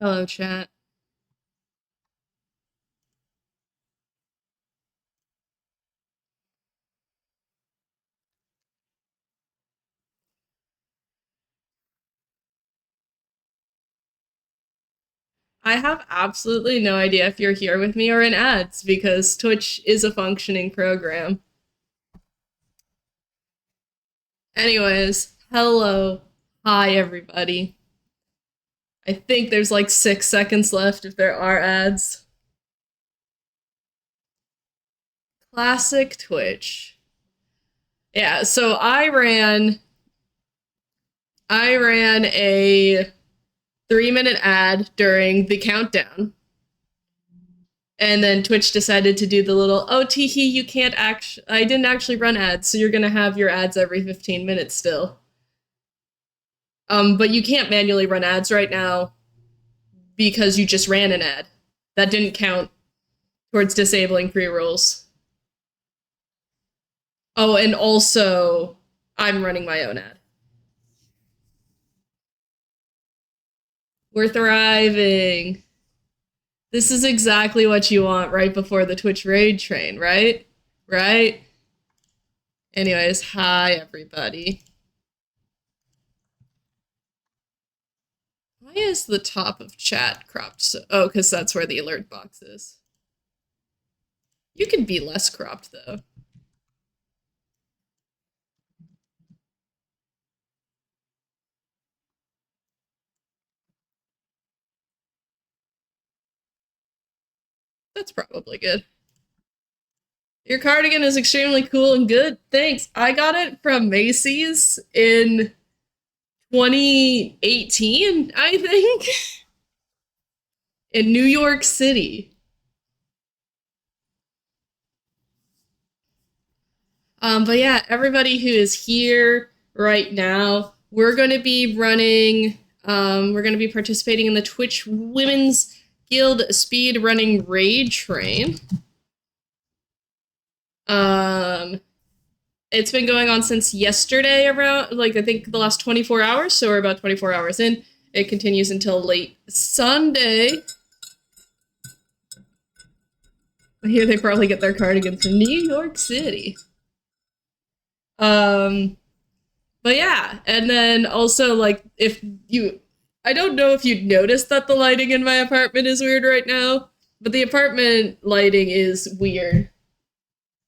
Hello, chat. I have absolutely no idea if you're here with me or in ads because Twitch is a functioning program. Anyways, hello. Hi, everybody. I think there's like 6 seconds left if there are ads. Classic Twitch. Yeah, so I ran a 3-minute ad during the countdown. And then Twitch decided to do the little, oh, teehee, you can't I didn't actually run ads, so you're gonna have your ads every 15 minutes still. But you can't manually run ads right now because you just ran an ad. That didn't count towards disabling pre-rolls. Oh, and also, I'm running my own ad. We're thriving. This is exactly what you want right before the Twitch raid train, right? Right? Anyways, hi, everybody. Why is the top of chat cropped so? Oh, because that's where the alert box is. You can be less cropped, though. That's probably good. Your cardigan is extremely cool and good. Thanks. I got it from Macy's in 2018, I think, in New York City. But yeah, everybody who is here right now, we're going to be we're going to be participating in the Twitch Women's Guild Speedrunning Raid Train. It's been going on since yesterday around, like, I think the last 24 hours, so we're about 24 hours in. It continues until late Sunday. I hear they probably get their cardigans from New York City. But yeah, and then also, like, I don't know if you'd noticed that the lighting in my apartment is weird right now, but the apartment lighting is weird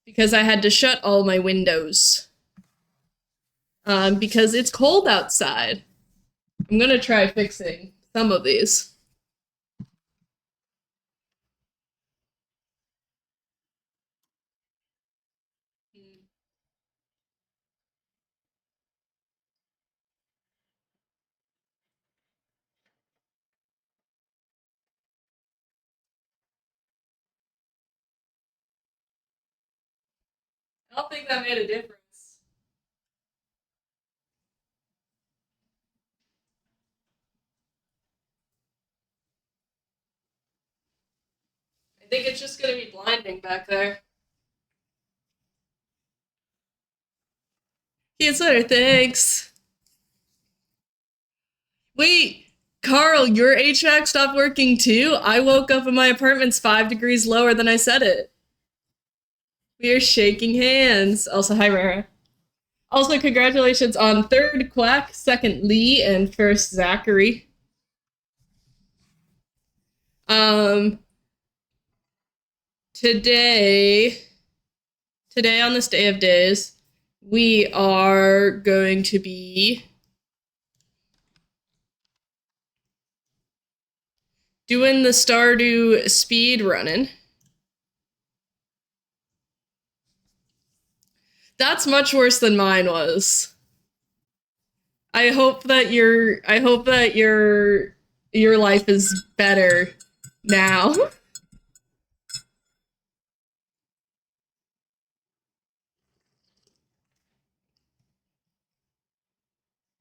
because I had to shut all my windows. Because it's cold outside. I'm gonna try fixing some of these. I don't think that made a difference. I think it's just gonna be blinding back there. Heat sweater, thanks. Wait, Carl, your HVAC stopped working too? I woke up and my apartment's 5 degrees lower than I said it. We are shaking hands. Also, hi, Rara. Also, congratulations on 3rd Quack, 2nd Lee, and 1st Zachary. Today on this day of days, we are going to be doing the Stardew speedrunning. That's much worse than mine was. I hope that your life is better now.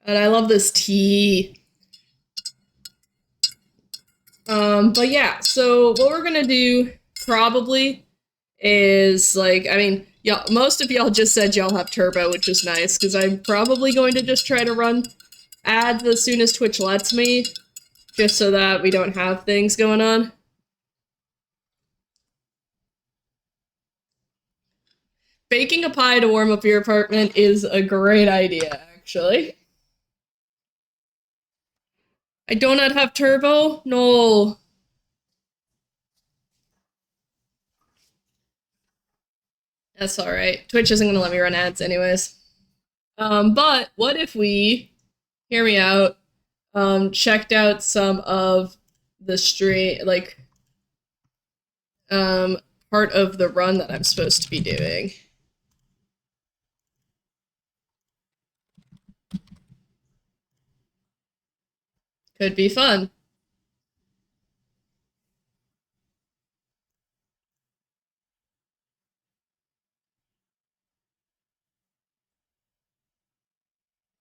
And I love this tea. But yeah, so what we're gonna do probably is, like, I mean, y'all, most of y'all just said y'all have turbo, which is nice, because I'm probably going to just try to run ads as soon as Twitch lets me. just so that we don't have things going on. Baking a pie to warm up your apartment is a great idea, actually. I do not have turbo? No. That's alright. Twitch isn't gonna let me run ads anyways. But what if we, hear me out, checked out some of the stream, like, part of the run that I'm supposed to be doing. Could be fun.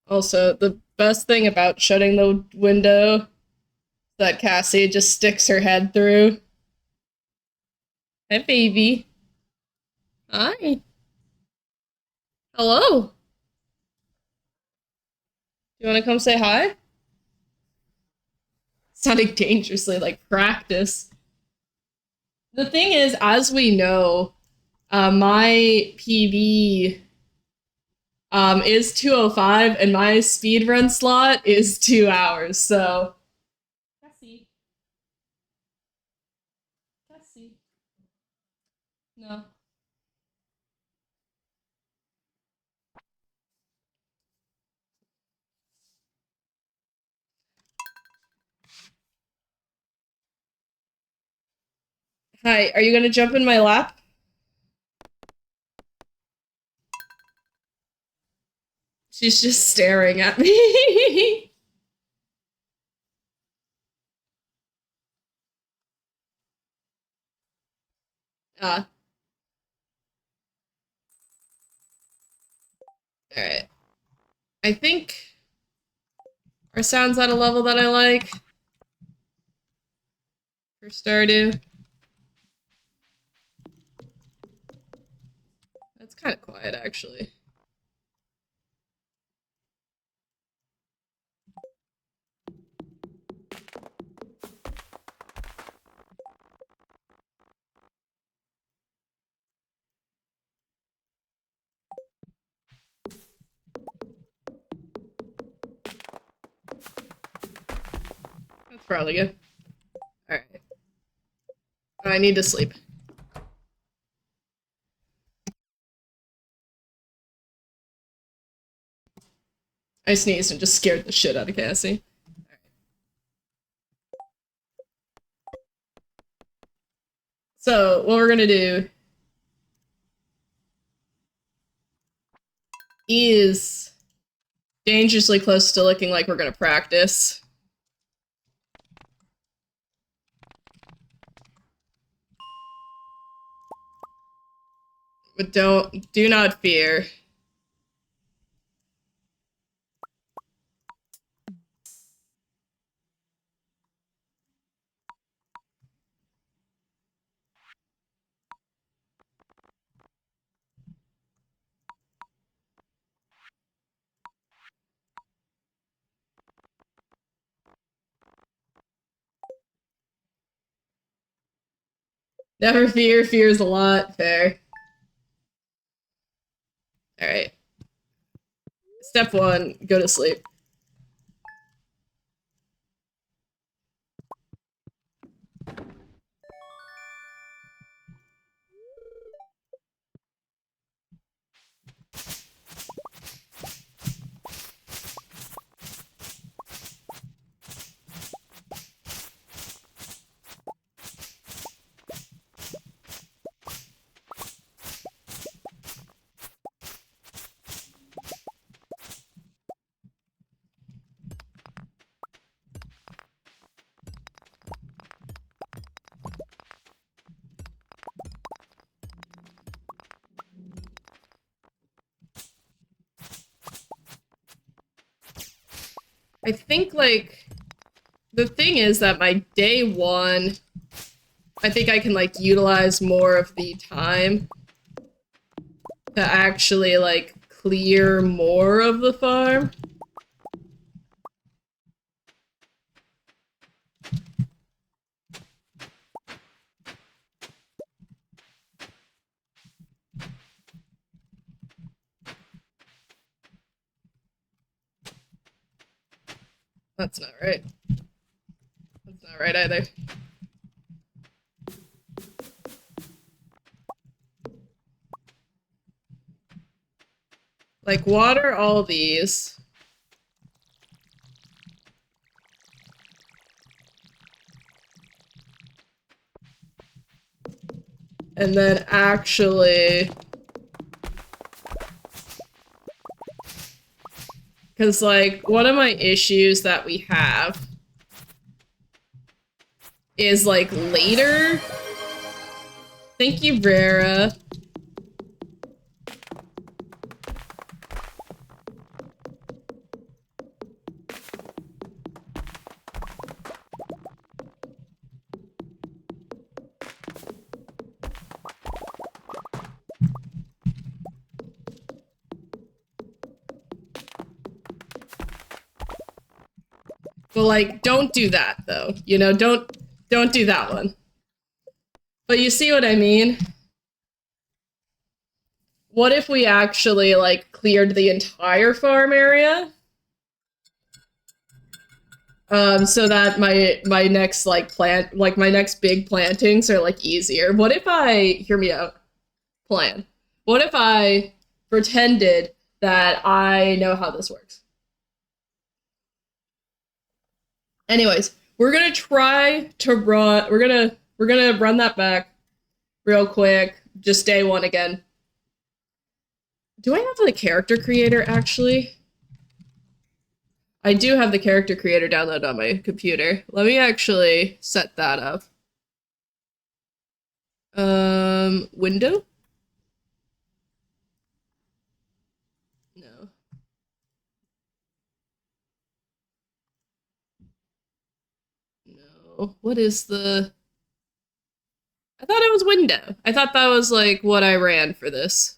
Also, the best thing about shutting the window that Cassie just sticks her head through. Hi, baby. Hi. Hello. You want to come say hi? Sounding dangerously like practice. The thing is, as we know, my PB is 2:05 and my speedrun slot is 2 hours, so... Cassie. Cassie. No. Hi, are you gonna jump in my lap? She's just staring at me. Alright. I think our sound's at a level that I like. For Stardew. That's kind of quiet, actually. That's probably good. Alright. I need to sleep. I sneezed and just scared the shit out of Cassie. So, what we're gonna do is dangerously close to looking like we're gonna practice. But do not fear. Never fear, fears a lot. Fair. Alright. Step 1, go to sleep. I think, like, the thing is that my day 1, I think I can, like, utilize more of the time to actually, like, clear more of the farm. That's not right. That's not right either. Like, water all these. And then actually... Because, like, one of my issues that we have is, like, later... Thank you, Rara. But, like, don't do that, though. You know, don't do that one. But you see what I mean? What if we actually, like, cleared the entire farm area? So that my next, like, my next big plantings are, like, easier. What if I, hear me out, plan. What if I pretended that I know how this works? Anyways, we're gonna try to run, we're gonna run that back real quick, just day one again. Do I have the character creator, actually? I do have the character creator downloaded on my computer. Let me actually set that up. Window? No. No. What is the... I thought it was window. I thought that was, like, what I ran for this.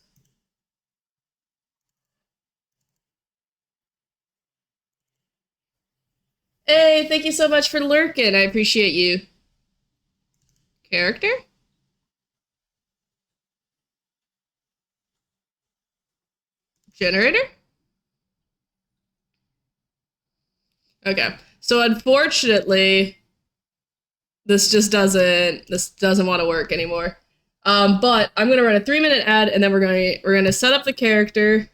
Hey, thank you so much for lurking. I appreciate you. Character? Generator? Okay. So unfortunately, this doesn't want to work anymore. But I'm gonna run a 3-minute ad, and then we're gonna set up the character.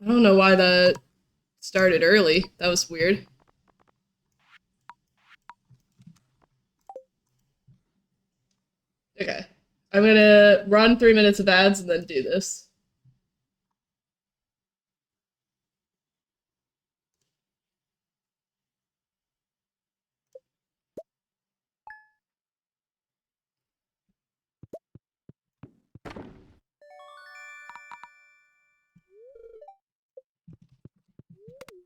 I don't know why that started early. That was weird. Okay. I'm gonna run 3 minutes of ads and then do this.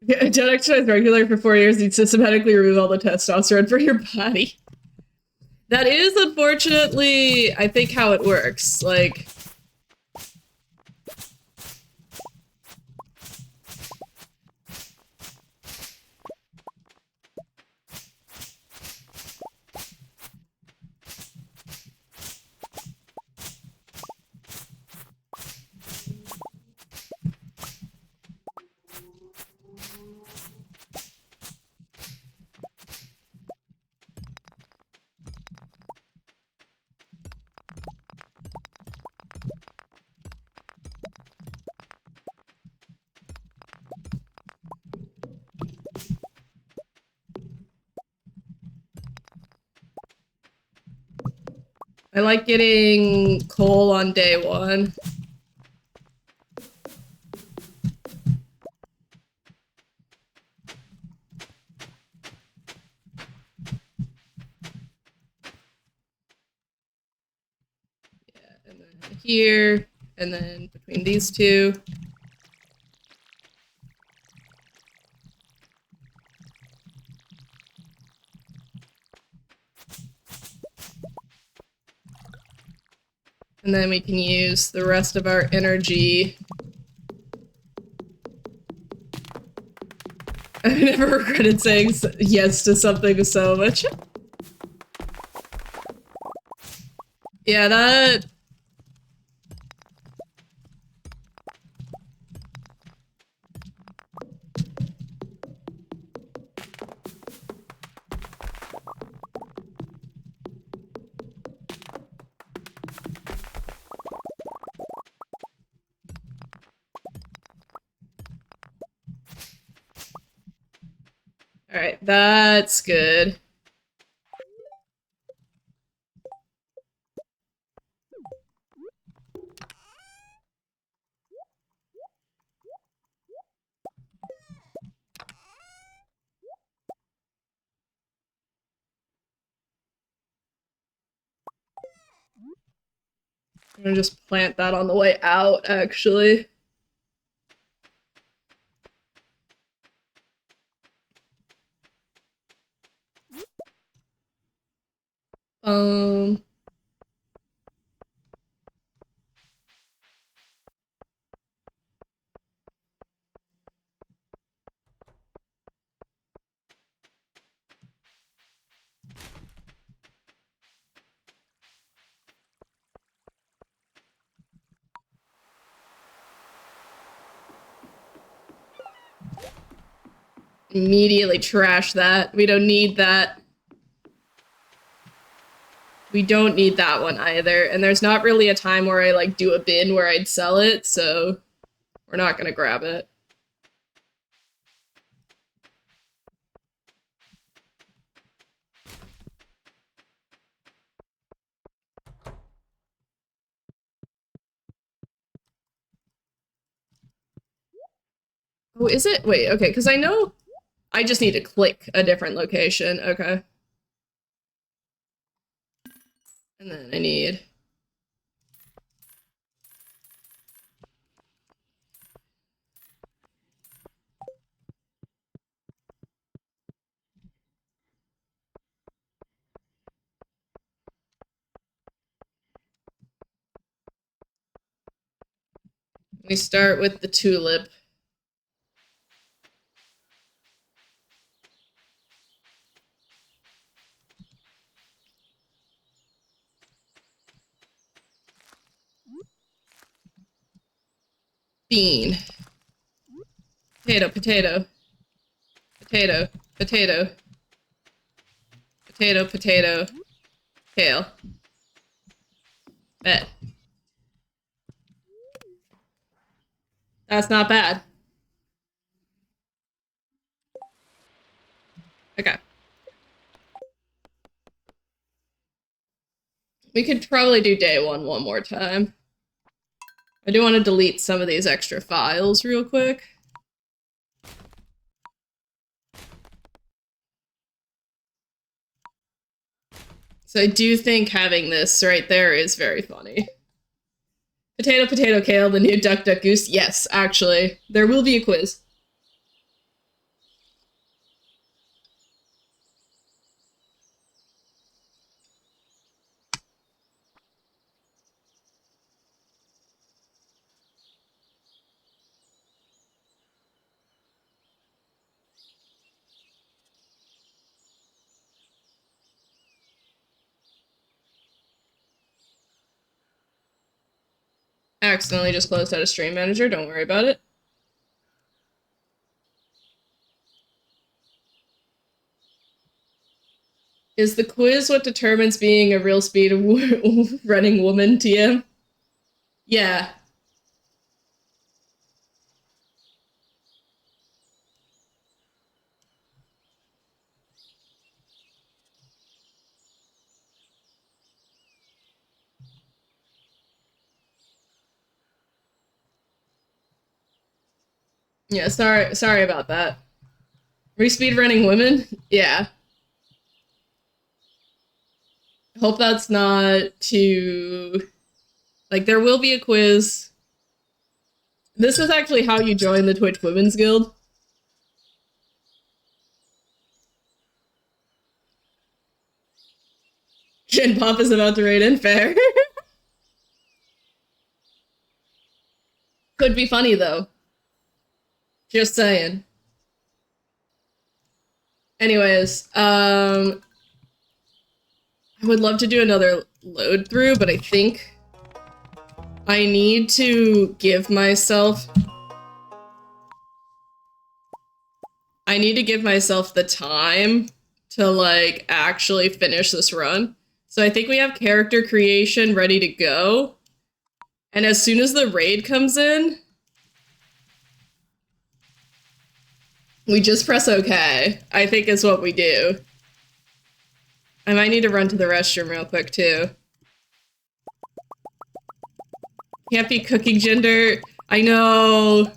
Don't exercise regularly for 4 years and systematically remove all the testosterone from your body. That is, unfortunately, I think how it works. Like... I like getting coal on day one. Yeah, and then here, and then between these two. And then we can use the rest of our energy. I've never regretted saying yes to something so much. Yeah, that... Alright, that's good. I'm gonna just plant that on the way out, actually. Immediately trash that. We don't need that. We don't need that one either. And there's not really a time where I, like, do a bin where I'd sell it, so we're not gonna grab it. Oh, is it? Wait, okay, because I know I just need to click a different location. Okay. And then I need... We start with the tulip. Bean. Potato, potato. Potato, potato. Potato, potato. Kale. Bet. That's not bad. Okay. We could probably do day one more time. I do want to delete some of these extra files real quick. So I do think having this right there is very funny. Potato, potato, kale, the new duck, duck, goose. Yes, actually. There will be a quiz. Accidentally just closed out a stream manager. Don't worry about it. Is the quiz what determines being a real speed running woman, TM? Yeah. Yeah, sorry about that. Speedrunning women? Yeah. Hope that's not too... Like, there will be a quiz. This is actually how you join the Twitch Women's Guild. Gen Pop is about to raid in, fair. Could be funny, though. Just saying. Anyways, I would love to do another load through, but I think I need to give myself... I need to give myself the time to, like, actually finish this run. So I think we have character creation ready to go. And as soon as the raid comes in, we just press OK, I think is what we do. I might need to run to the restroom real quick, too. Can't be cooking gender. I know.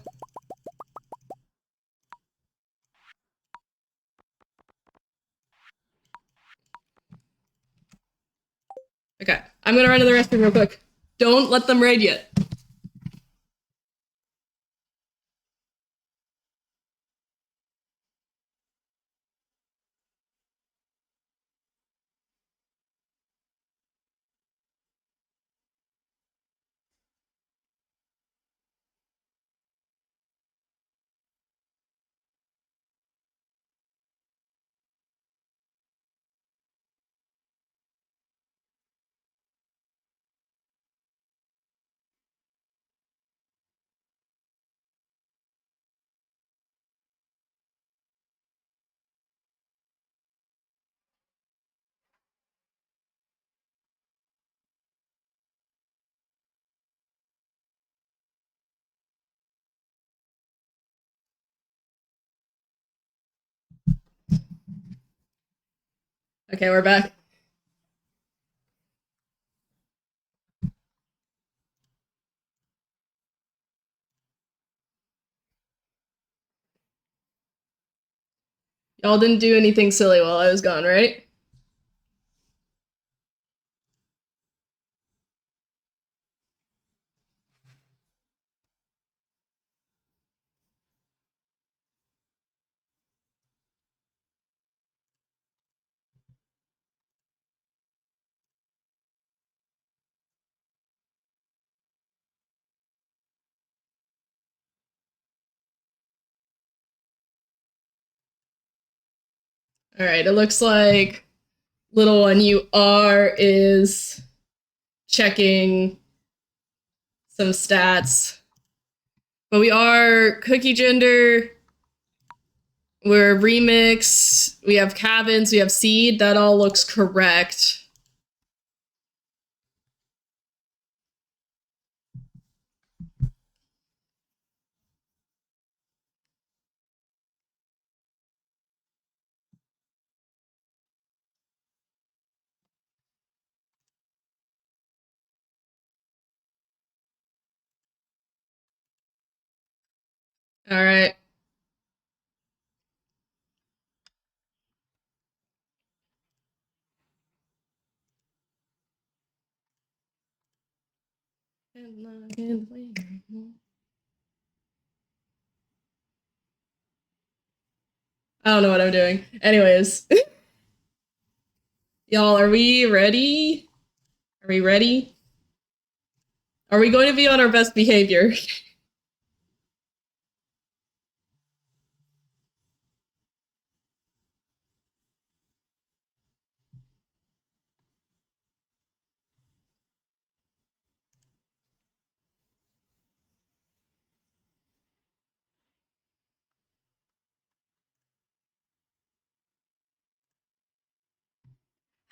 Okay, I'm gonna run to the restroom real quick. Don't let them raid yet. Okay, we're back. Y'all didn't do anything silly while I was gone, right? Alright, it looks like little one you is checking some stats. But we are cookie gender, we're remix, we have cabins, we have seed, that all looks correct. Alright. I don't know what I'm doing. Anyways. Y'all, are we ready? Are we ready? Are we going to be on our best behavior?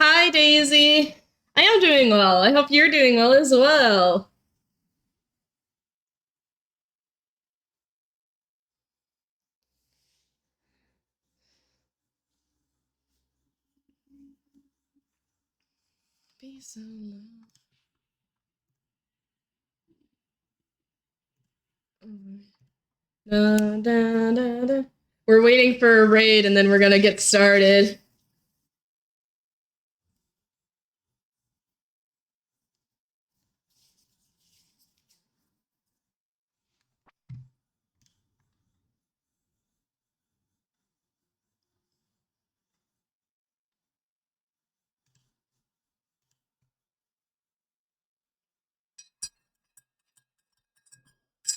Hi, Daisy. I am doing well. I hope you're doing well as well. Be so low. Da, da, da, da. We're waiting for a raid and then we're gonna get started.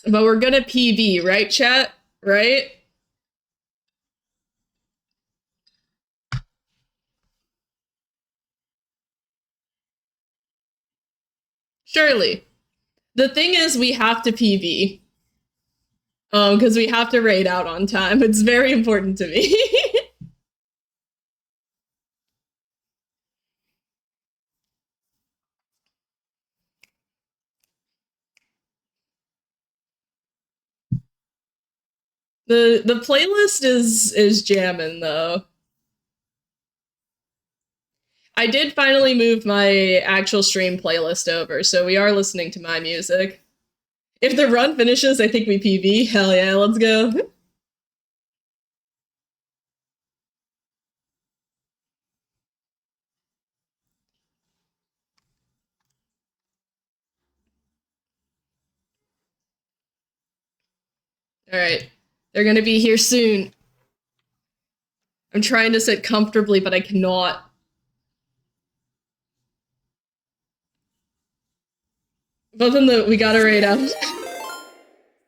But we're gonna PB, right, chat? Right? Surely. The thing is, we have to PB. Because we have to raid out on time. It's very important to me. The playlist is jamming though. I did finally move my actual stream playlist over, so we are listening to my music. If the run finishes, I think we PB. Hell yeah, let's go. Alright. They're gonna be here soon. I'm trying to sit comfortably, but I cannot. Both in the we gotta raid out.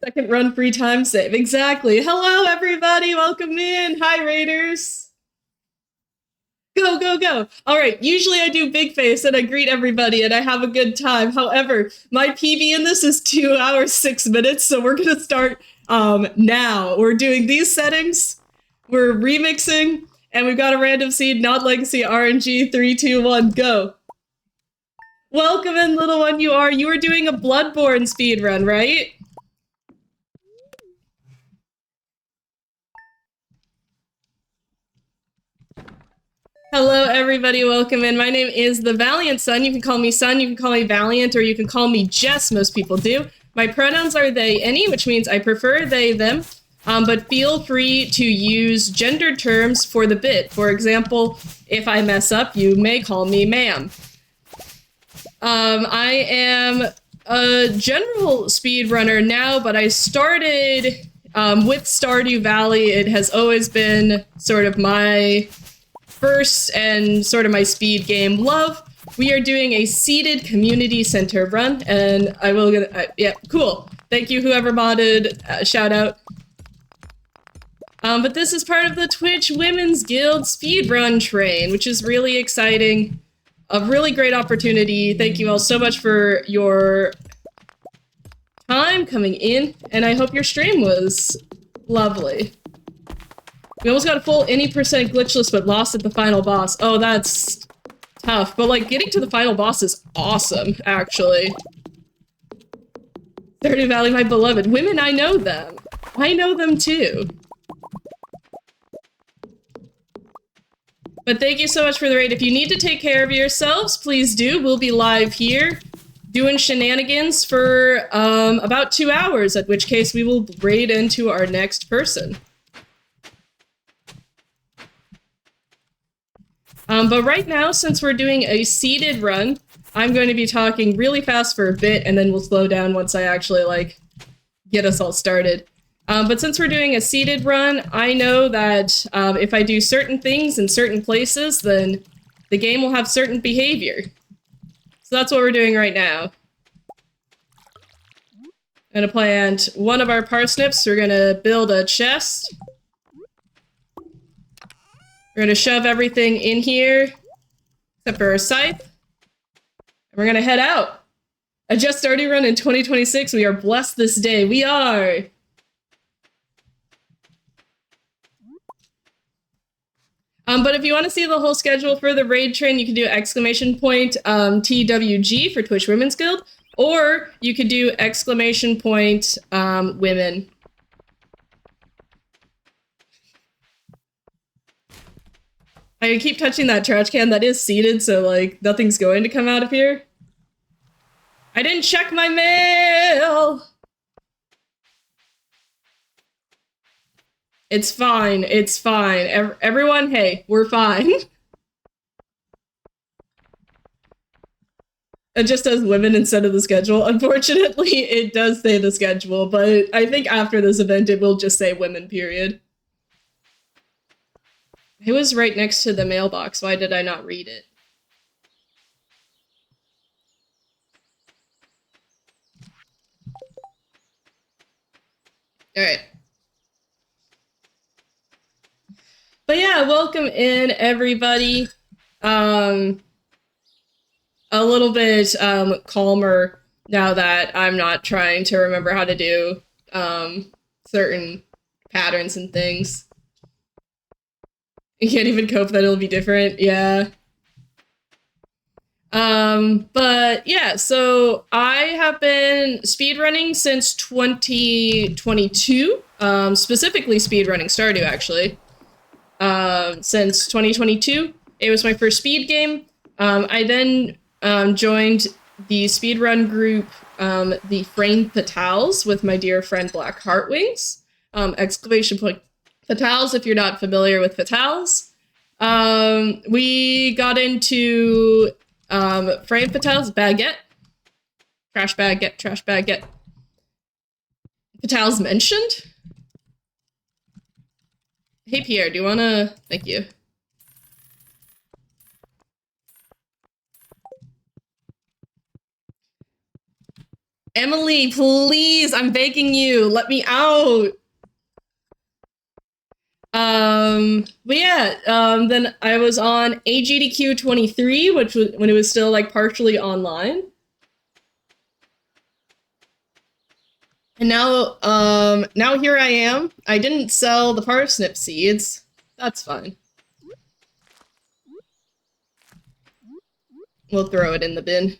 Second run free time save. Exactly. Hello, everybody. Welcome in. Hi, Raiders. Go, go, go. All right. Usually I do big face and I greet everybody and I have a good time. However, my PB in this is 2 hours, 6 minutes. So we're going to start now. We're doing these settings. We're remixing and we've got a random seed, not legacy RNG. 3, 2, 1, go. Welcome in, little one. You are doing a Bloodborne speedrun, right? Hello, everybody. Welcome in. My name is the Valiant Sun. You can call me Sun, you can call me Valiant, or you can call me Jess. Most people do. My pronouns are they, any, which means I prefer they, them. But feel free to use gendered terms for the bit. For example, if I mess up, you may call me ma'am. I am a general speedrunner now, but I started with Stardew Valley. It has always been sort of my first and sort of my speed game love. We are doing a seeded community center run, and I will get, yeah, cool. Thank you, whoever modded, shout out. But this is part of the Twitch Women's Guild speedrun train, which is really exciting. A really great opportunity. Thank you all so much for your time coming in, and I hope your stream was lovely. We almost got a full any percent glitchless, but lost at the final boss. Oh, that's tough. But, like, getting to the final boss is awesome, actually. Stardew Valley, my beloved. Women, I know them. I know them, too. But thank you so much for the raid. If you need to take care of yourselves, please do. We'll be live here doing shenanigans for about 2 hours, at which case we will raid into our next person. But right now, since we're doing a seeded run, I'm going to be talking really fast for a bit, and then we'll slow down once I actually, like, get us all started. But since we're doing a seeded run, I know that if I do certain things in certain places, then the game will have certain behavior. So that's what we're doing right now. I'm gonna plant one of our parsnips. We're gonna build a chest. We're gonna shove everything in here, except for our scythe. And we're gonna head out. A Just Starting run in 2026. We are blessed this day. We are! But if you want to see the whole schedule for the raid train, you can do exclamation point TWG for Twitch Women's Guild, or you could do exclamation point women. I keep touching that trash can that is seated, so, like, nothing's going to come out of here. I didn't check my mail! It's fine, it's fine. Everyone, hey, we're fine. It just says women instead of the schedule. Unfortunately, it does say the schedule, but I think after this event it will just say women, period. It was right next to the mailbox. Why did I not read it? Alright. But yeah, welcome in, everybody. a little bit calmer now that I'm not trying to remember how to do certain patterns and things. You can't even cope that it'll be different. Yeah. But yeah, so I have been speedrunning since 2022. Specifically speedrunning Stardew, actually. Since 2022. It was my first speed game. I then joined the speedrun group, the Frame Fatales, with my dear friend Black Heartwings. Exclamation point Fatales, if you're not familiar with Fatales. We got into Frame Fatales, Baguette. Trash Baguette, Trash Baguette. Fatales mentioned. Hey Pierre, do you wanna... Thank you. Emily, please, I'm begging you, let me out. But yeah, then I was on AGDQ 23, which was when it was still like partially online. And now, now here I am. I didn't sell the parsnip seeds. That's fine. We'll throw it in the bin.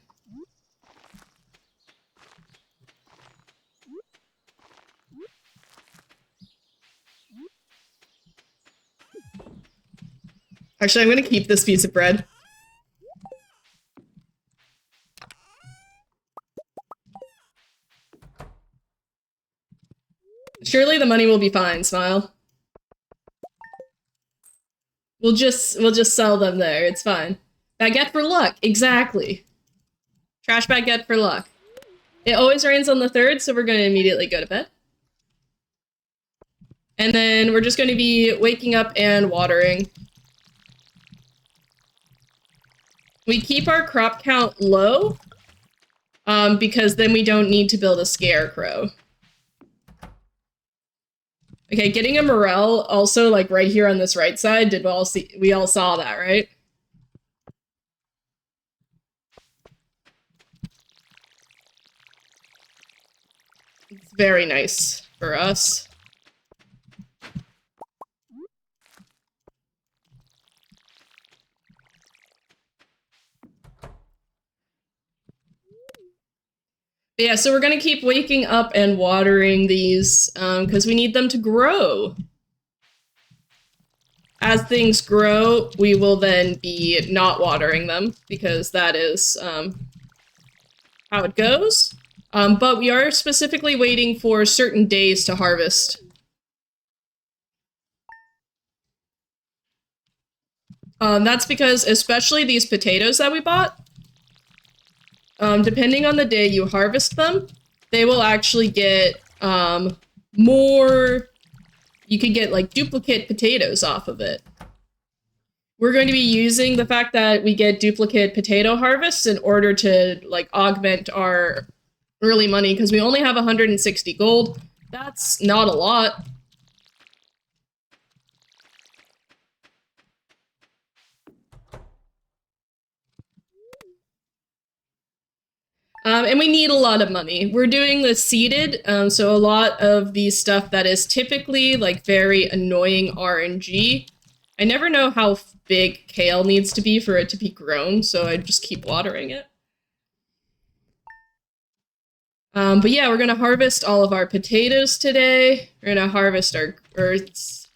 Actually, I'm gonna keep this piece of bread. Surely the money will be fine, Smile. We'll just sell them there, it's fine. Baguette for luck, exactly. Trash baguette for luck. It always rains on the 3rd, so we're gonna immediately go to bed. And then we're just gonna be waking up and watering. We keep our crop count low, because then we don't need to build a scarecrow. Okay, getting a morel also, like, right here on this right side, did we all saw that, right? It's very nice for us. But yeah, so we're gonna keep waking up and watering these, because we need them to grow. As things grow, we will then be not watering them, because that is how it goes. But we are specifically waiting for certain days to harvest. That's because, especially these potatoes that we bought, depending on the day you harvest them, they will actually get more... You can get, like, duplicate potatoes off of it. We're going to be using the fact that we get duplicate potato harvests in order to, like, augment our early money, because we only have 160 gold. That's not a lot. And we need a lot of money. We're doing the seeded, so a lot of the stuff that is typically, like, very annoying RNG. I never know how big kale needs to be for it to be grown, so I just keep watering it. But yeah, we're gonna harvest all of our potatoes today. We're gonna harvest our earths.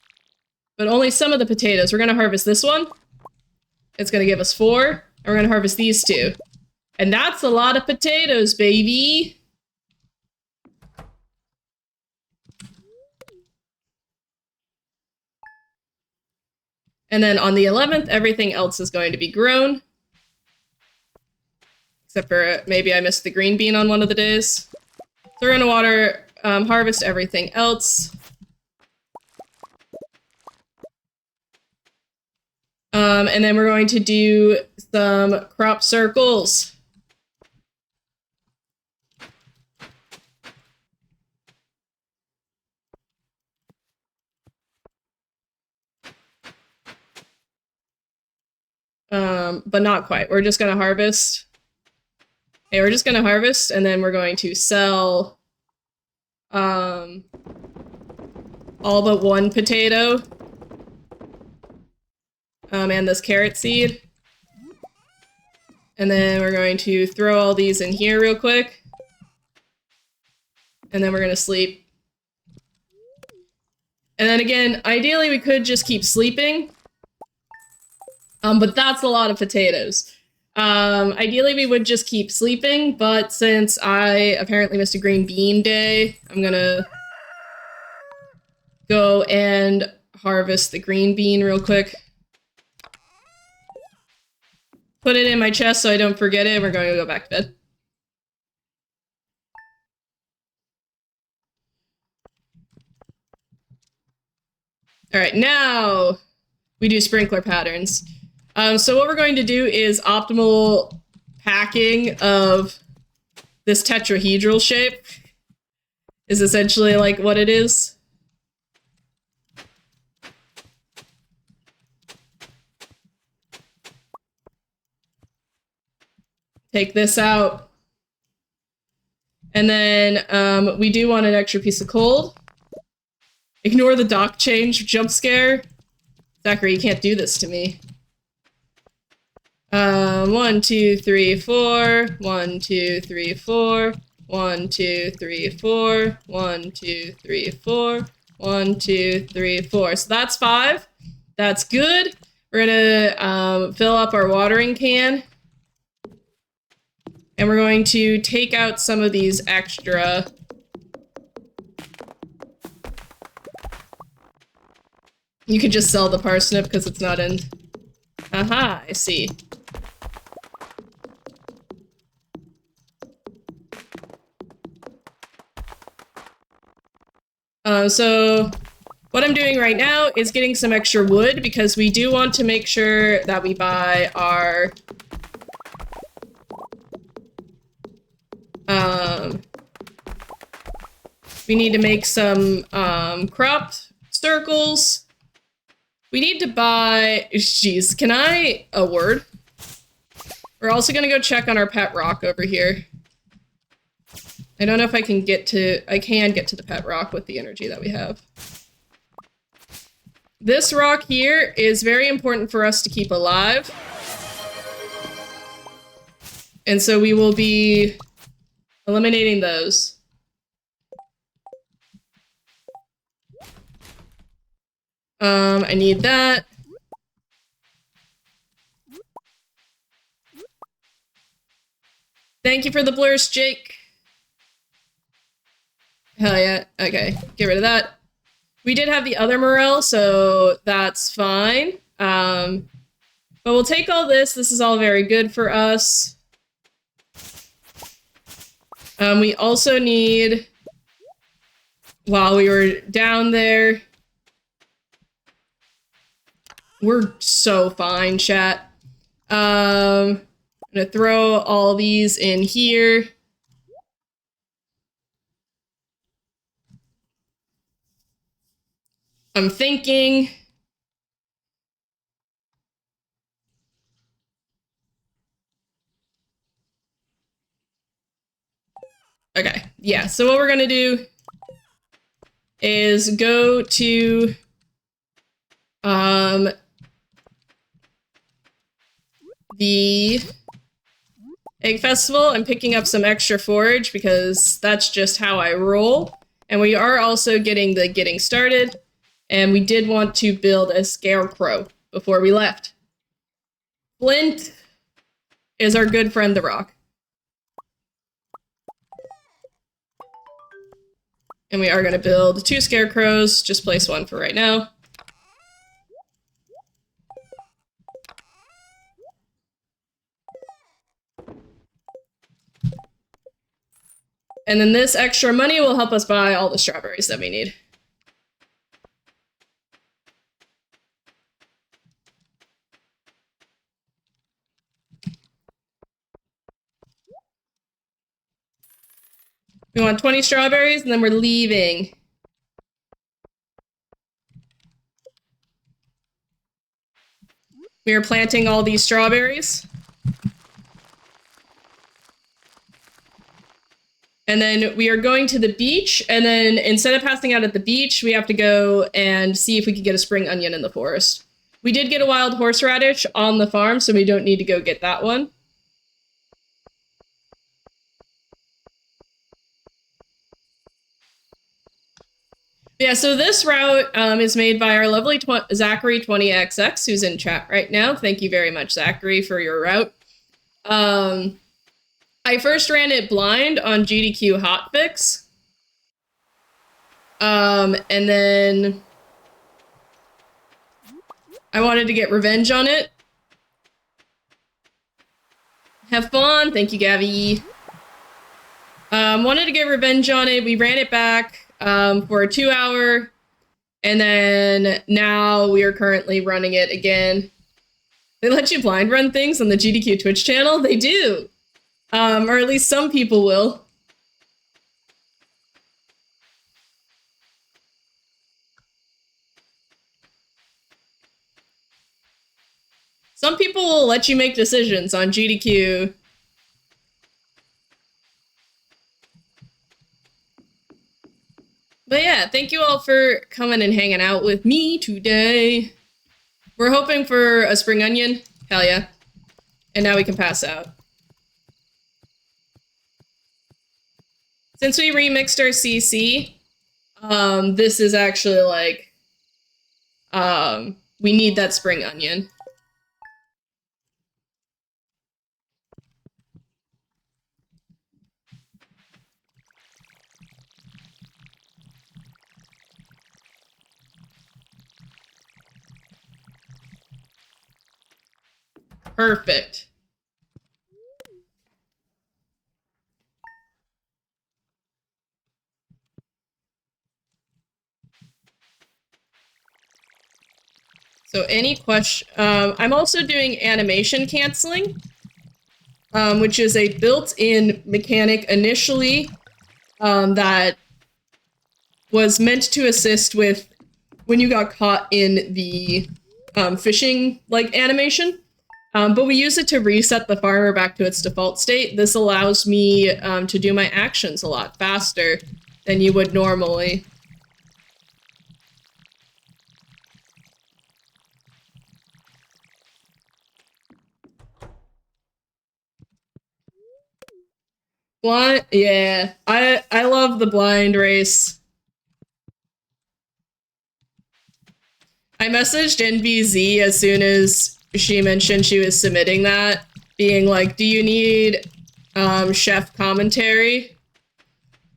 But only some of the potatoes. We're gonna harvest this one. It's gonna give us 4. And we're gonna harvest these 2. And that's a lot of potatoes, baby! And then on the 11th, everything else is going to be grown. Except for maybe I missed the green bean on one of the days. So we're gonna water, harvest everything else. And then we're going to do some crop circles. But not quite. We're just gonna harvest. Okay, we're just gonna harvest, and then we're going to sell all but one potato. And this carrot seed. And then we're going to throw all these in here real quick. And then we're gonna sleep. And then again, ideally we could just keep sleeping. But that's a lot of potatoes. Ideally we would just keep sleeping, but since I apparently missed a green bean day, I'm gonna go and harvest the green bean real quick. Put it in my chest so I don't forget it, and we're going to go back to bed. Alright, now we do sprinkler patterns. So what we're going to do is optimal packing of this tetrahedral shape is essentially like what it is. Take this out. And then we do want an extra piece of coal. Ignore the dock change jump scare. Zachary, you can't do this to me. 1, 2, 3, 4. 1, 2, 3, 4. 1, 2, 3, 4. 1, 2, 3, 4. 1, 2, 3, 4. So that's 5. That's good. We're gonna fill up our watering can. And we're going to take out some of these extra. You could just sell the parsnip because it's not in. Aha, I see. So what I'm doing right now is getting some extra wood because we do want to make sure that we buy our we need to make some crop circles. We need to buy, jeez, can I, a word? We're also gonna go check on our pet rock over here. I don't know if I can get to, I can get to the pet rock with the energy that we have. This rock here is very important for us to keep alive. And so we will be eliminating those. I need that. Thank you for the blurs, Jake. Hell yeah. Okay, get rid of that. We did have the other morel, so that's fine. But we'll take all this. This is all very good for us. We also need, while we were down there, we're so fine, chat. I'm gonna throw all these in here. I'm thinking. Okay, yeah, so what we're gonna do is go to the Egg Festival. I'm picking up some extra forage because that's just how I roll. And we are also getting the getting started. And we did want to build a scarecrow before we left. Flint is our good friend, the rock. And we are going to build 2 scarecrows. Just place 1 for right now. And then this extra money will help us buy all the strawberries that we need. We want 20 strawberries, and then we're leaving. We are planting all these strawberries. And then we are going to the beach, and then instead of passing out at the beach, we have to go and see if we can get a spring onion in the forest. We did get a wild horseradish on the farm, so we don't need to go get that one. Yeah, so this route is made by our lovely Zachary20XX, who's in chat right now. Thank you very much, Zachary, for your route. I first ran it blind on GDQ Hotfix. And then I wanted to get revenge on it. Have fun. Thank you, Gabby. Wanted to get revenge on it. We ran it back for a 2-hour, and then now we are currently running it again. They let you blind run things on the GDQ Twitch channel? They do. Or at least some people will. Some people will let you make decisions on GDQ. But yeah, thank you all for coming and hanging out with me today. We're hoping for a spring onion. Hell yeah. And now we can pass out. Since we remixed our CC, this is actually like, we need that spring onion. Perfect. So any question, I'm also doing animation canceling, which is a built-in mechanic initially that was meant to assist with when you got caught in the fishing like animation. But we use it to reset the farmer back to its default state. This allows me to do my actions a lot faster than you would normally. Blind, yeah, I love the blind race. I messaged NBZ as soon as she mentioned she was submitting that, being like, do you need chef commentary?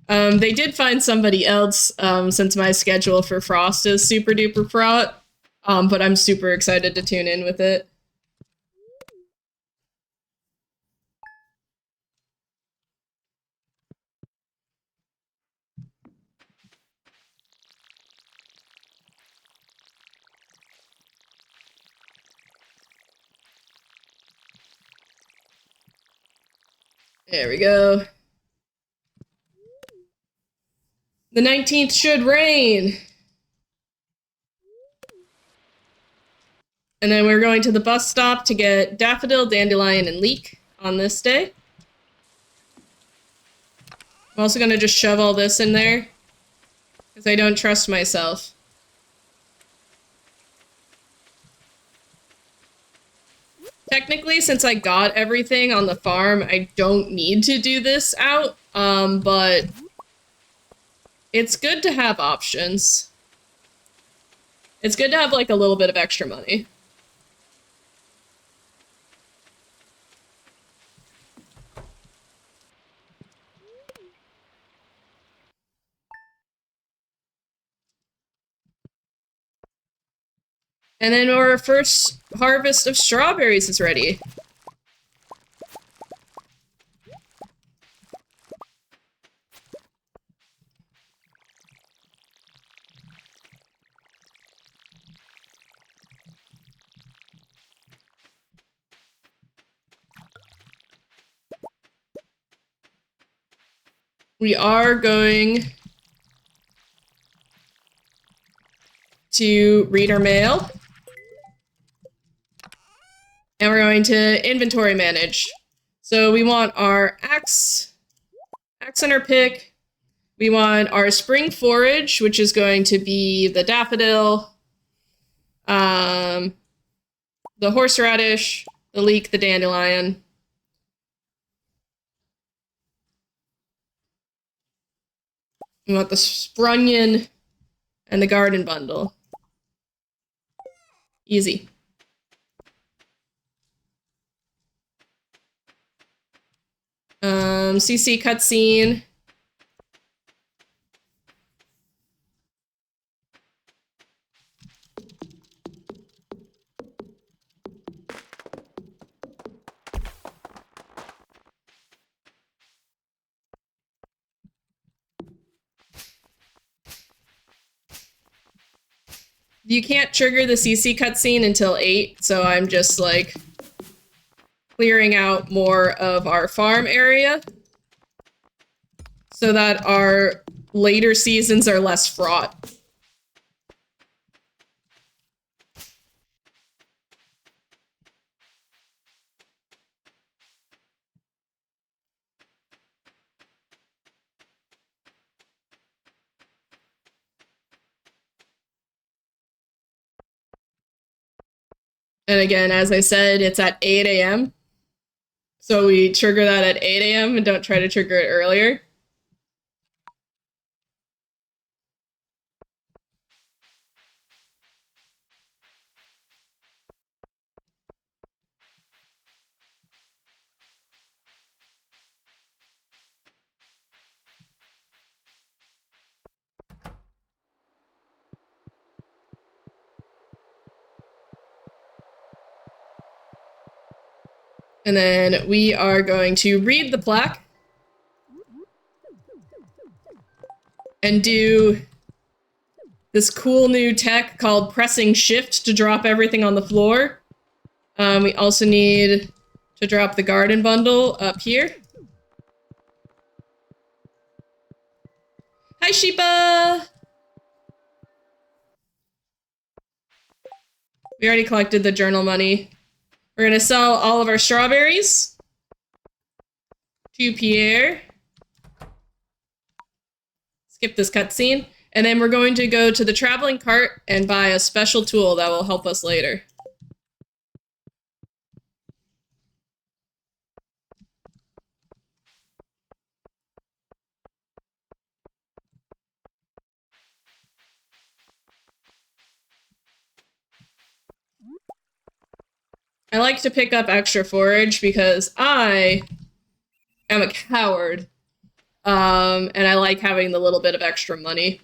They did find somebody else since my schedule for Frost is super duper fraught, but I'm super excited to tune in with it. There we go. The 19th should rain. And then we're going to the bus stop to get Daffodil, Dandelion, and Leek on this day. I'm also going to just shove all this in there, because I don't trust myself. Technically, since I got everything on the farm, I don't need to do this out, but it's good to have options. It's good to have, like, a little bit of extra money. And then our first harvest of strawberries is ready. We are going to read our mail. And we're going to inventory manage. So we want our axe center pick. We want our spring forage, which is going to be the daffodil, the horseradish, the leek, the dandelion. We want the sprunion and the garden bundle. Easy. CC cutscene. You can't trigger the CC cutscene until 8, so I'm just, like, clearing out more of our farm area so that our later seasons are less fraught. And again, as I said, it's at 8 a.m. So we trigger that at 8 a.m. and don't try to trigger it earlier. And then we are going to read the plaque and do this cool new tech called pressing shift to drop everything on the floor. We also need to drop the garden bundle up here. Hi, Sheepa! We already collected the journal money. We're gonna sell all of our strawberries to Pierre. Skip this cutscene. And then we're going to go to the traveling cart and buy a special tool that will help us later. I like to pick up extra forage because I am a coward. And I like having the little bit of extra money.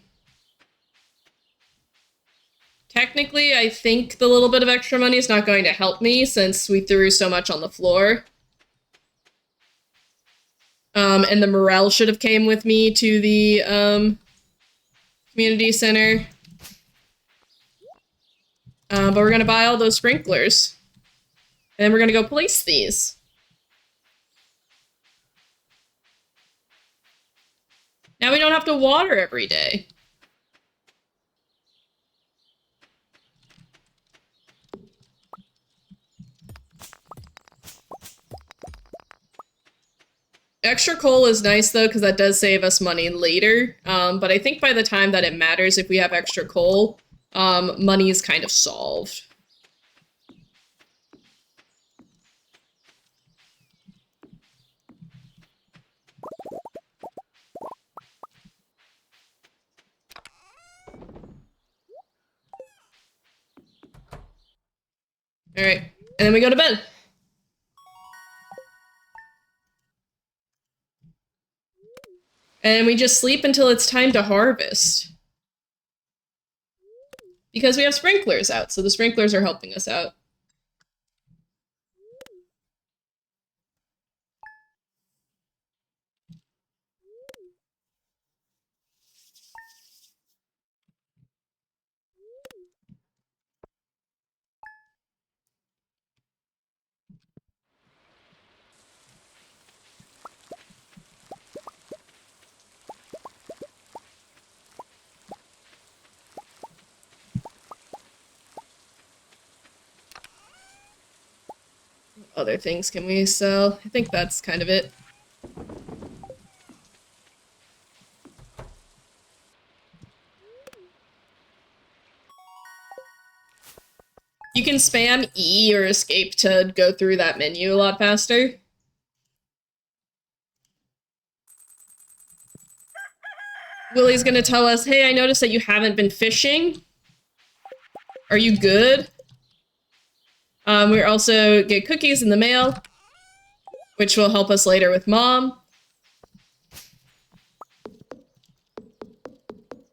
Technically, I think the little bit of extra money is not going to help me since we threw so much on the floor. And the morel should have came with me to the community center. But we're gonna buy all those sprinklers. And then we're gonna go place these. Now we don't have to water every day. Extra coal is nice, though, because that does save us money later. But I think by the time that it matters if we have extra coal, money is kind of solved. Alright, and then we go to bed. And we just sleep until it's time to harvest. Because we have sprinklers out, so the sprinklers are helping us out. Other things can we sell? I think that's kind of it. can spam E or escape to go through that menu a lot faster. Willie's gonna tell us, hey, I noticed that you haven't been fishing. Are you good? We also get cookies in the mail, which will help us later with Mom.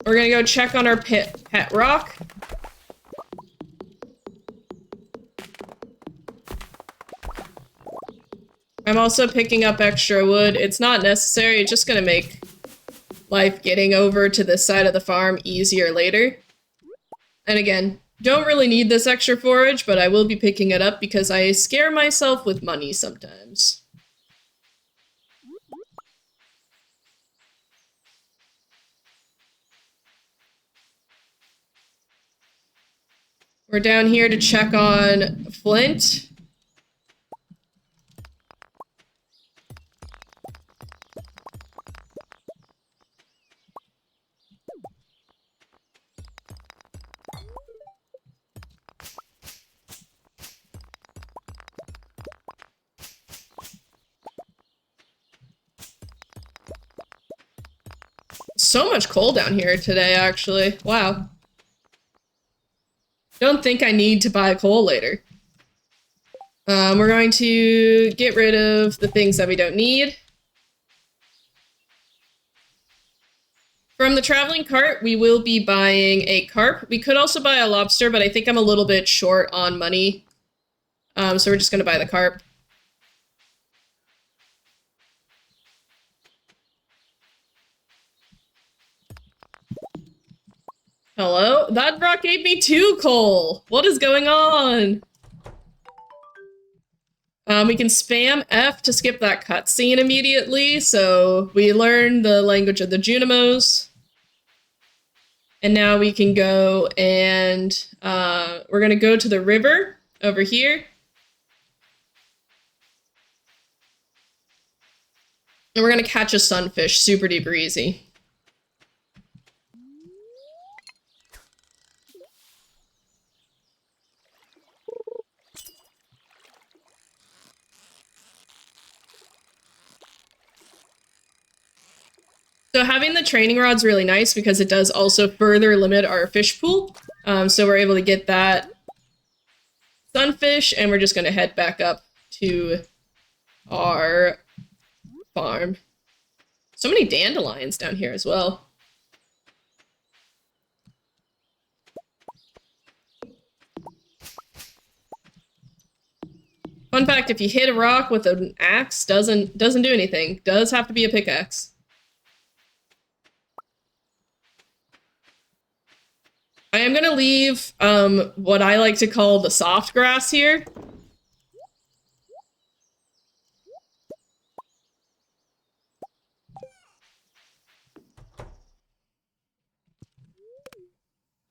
We're gonna go check on our pet rock. I'm also picking up extra wood. It's not necessary, it's just gonna make life getting over to this side of the farm easier later. And again, don't really need this extra forage, but I will be picking it up because I scare myself with money sometimes. We're down here to check on Flint. So much coal down here today, actually. Wow. Don't think I need to buy coal later. We're going to get rid of the things that we don't need. From the traveling cart, we will be buying a carp. We could also buy a lobster, but I think I'm a little bit short on money. So we're just going to buy the carp. Hello? That rock gave me 2 coal! What is going on? We can spam F to skip that cutscene immediately, so we learn the language of the Junimos. And now we can go and, we're gonna go to the river over here. And we're gonna catch a sunfish super duper easy. So having the training rod's really nice because it does also further limit our fish pool. So we're able to get that sunfish, and we're just going to head back up to our farm. So many dandelions down here as well. Fun fact, if you hit a rock with an axe, doesn't do anything. Does have to be a pickaxe. I am gonna leave what I like to call the soft grass here.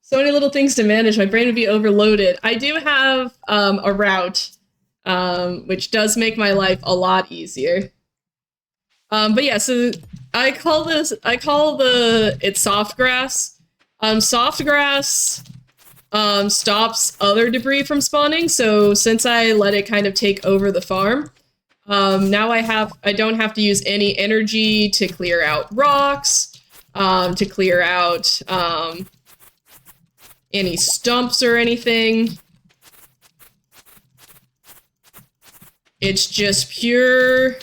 So many little things to manage, my brain would be overloaded. I do have a route, which does make my life a lot easier. But yeah, so it's soft grass. Soft grass stops other debris from spawning, so since I let it kind of take over the farm, now I don't have to use any energy to clear out rocks, to clear out any stumps or anything. It's just pure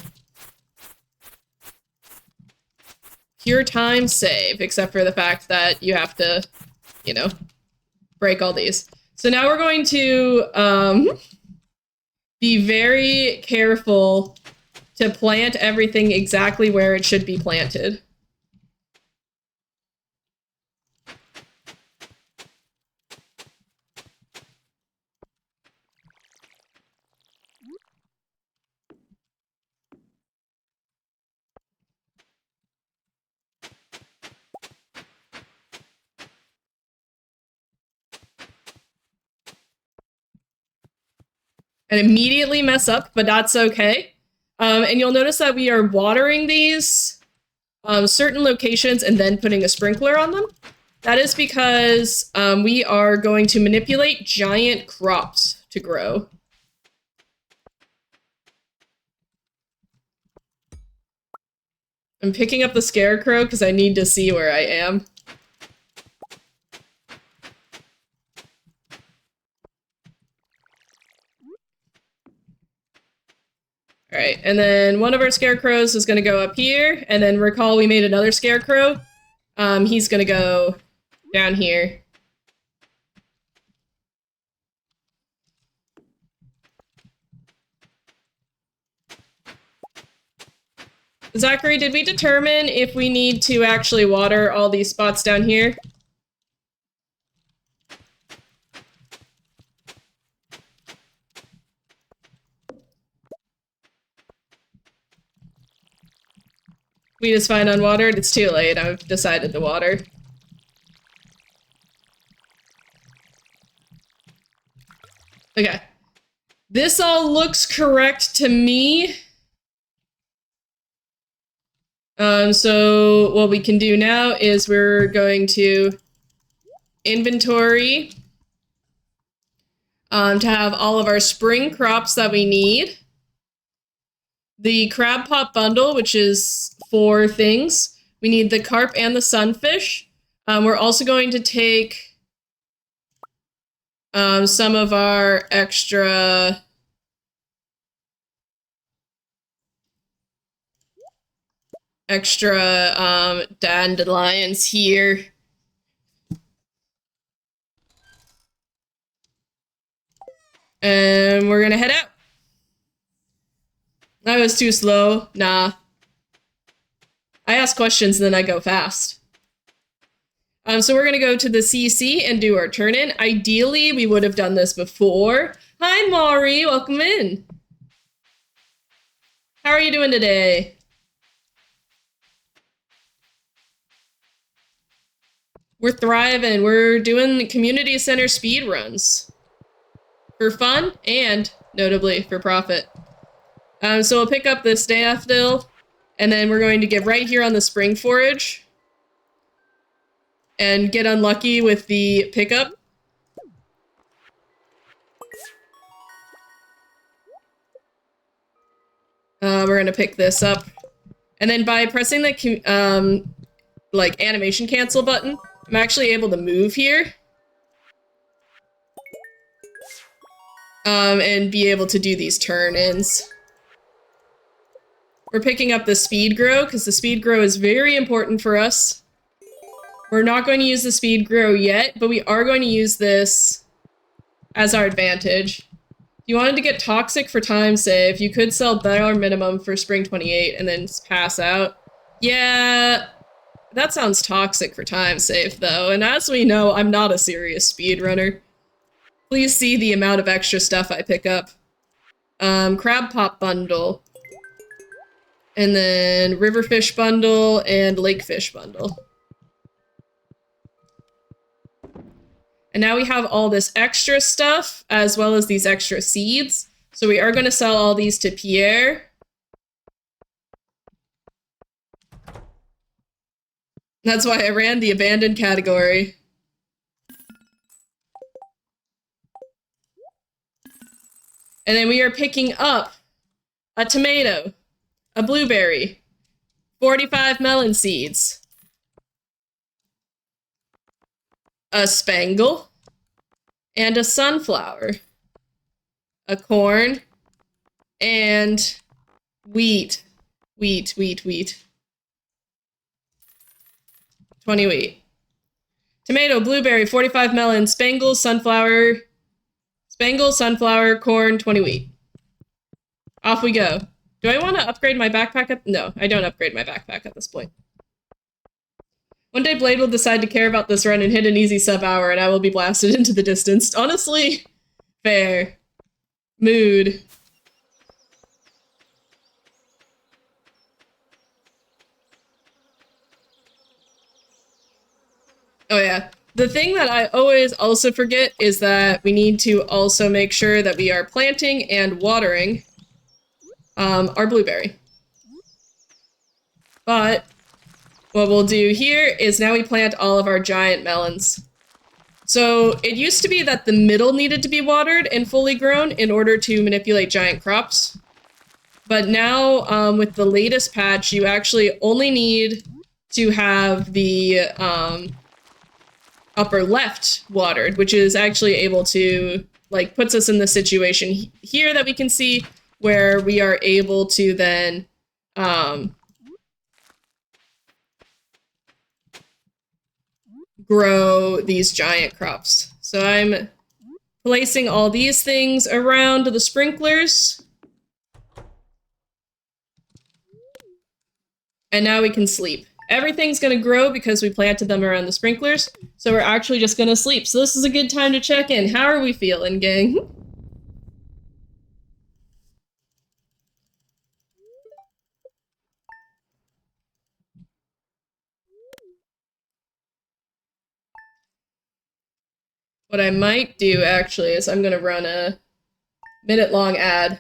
time save, except for the fact that you have to, you know, break all these. So now we're going to be very careful to plant everything exactly where it should be planted. And immediately mess up, but that's okay. And you'll notice that we are watering these certain locations and then putting a sprinkler on them. That is because we are going to manipulate giant crops to grow. I'm picking up the scarecrow because I need to see where I am. Alright, and then one of our scarecrows is going to go up here, and then recall we made another scarecrow. He's going to go down here. Zachary, did we determine if we need to actually water all these spots down here? Wheat is fine unwatered. It's too late. I've decided to water. Okay. This all looks correct to me. So what we can do now is we're going to inventory to have all of our spring crops that we need. The crab pot bundle, which is 4 things. We need the carp and the sunfish. We're also going to take some of our extra dandelions here. And we're gonna head out. I was too slow. Nah. I ask questions and then I go fast. So we're gonna go to the CC and do our turn-in. Ideally, we would have done this before. Hi, Maury. Welcome in. How are you doing today? We're thriving. We're doing community center speed runs. For fun and, notably, for profit. So we'll pick up this daffodil, and then we're going to get right here on the spring forage. And get unlucky with the pickup. We're gonna pick this up. And then by pressing the, like, animation cancel button, I'm actually able to move here. And be able to do these turn-ins. We're picking up the speed grow, because the speed grow is very important for us. We're not going to use the speed grow yet, but we are going to use this as our advantage. If you wanted to get toxic for time save, you could sell bare minimum for spring 28 and then pass out. Yeah, that sounds toxic for time save though, and as we know, I'm not a serious speedrunner. Please see the amount of extra stuff I pick up. Crab pop bundle. And then riverfish bundle and lakefish bundle. And now we have all this extra stuff, as well as these extra seeds. So we are going to sell all these to Pierre. That's why I ran the abandoned category. And then we are picking up a tomato, a blueberry, 45 melon seeds, a spangle, and a sunflower, a corn, and wheat. Wheat. 20 wheat. Tomato, blueberry, 45 melon, spangle, sunflower, corn, 20 wheat. Off we go. Do I want to upgrade my backpack? No, I don't upgrade my backpack at this point. One day Blade will decide to care about this run and hit an easy sub-hour, and I will be blasted into the distance. Honestly, fair. Mood. Oh yeah. The thing that I always also forget is that we need to also make sure that we are planting and watering our blueberry. But what we'll do here is now we plant all of our giant melons. So it used to be that the middle needed to be watered and fully grown in order to manipulate giant crops. But now, with the latest patch, you actually only need to have the upper left watered, which is actually able to, like, puts us in the situation here that we can see where we are able to then grow these giant crops. So I'm placing all these things around the sprinklers. And now we can sleep. Everything's gonna grow because we planted them around the sprinklers, so we're actually just gonna sleep. So this is a good time to check in. How are we feeling, gang? What I might do, actually, is I'm gonna run a minute-long ad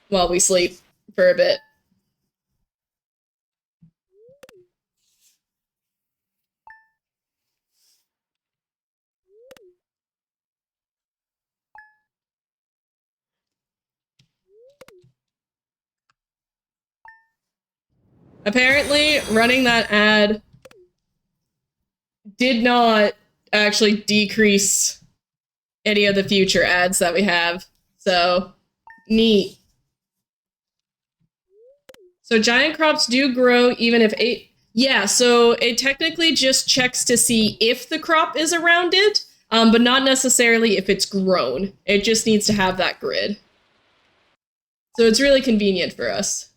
while we sleep for a bit. Apparently, running that ad did not actually decrease any of the future ads that we have. So, neat. So giant crops do grow even if yeah, so it technically just checks to see if the crop is around it, but not necessarily if it's grown. It just needs to have that grid. So it's really convenient for us.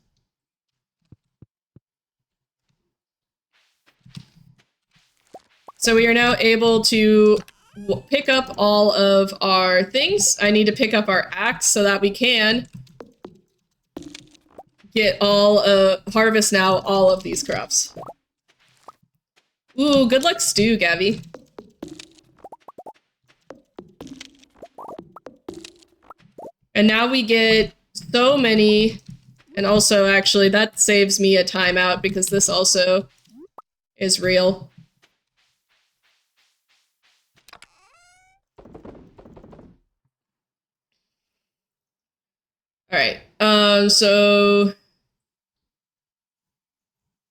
So we are now able to pick up all of our things. I need to pick up our axe so that we can get harvest now all of these crops. Ooh, good luck stew, Gabby. And now we get so many, and also actually that saves me a timeout because this also is real. Alright, so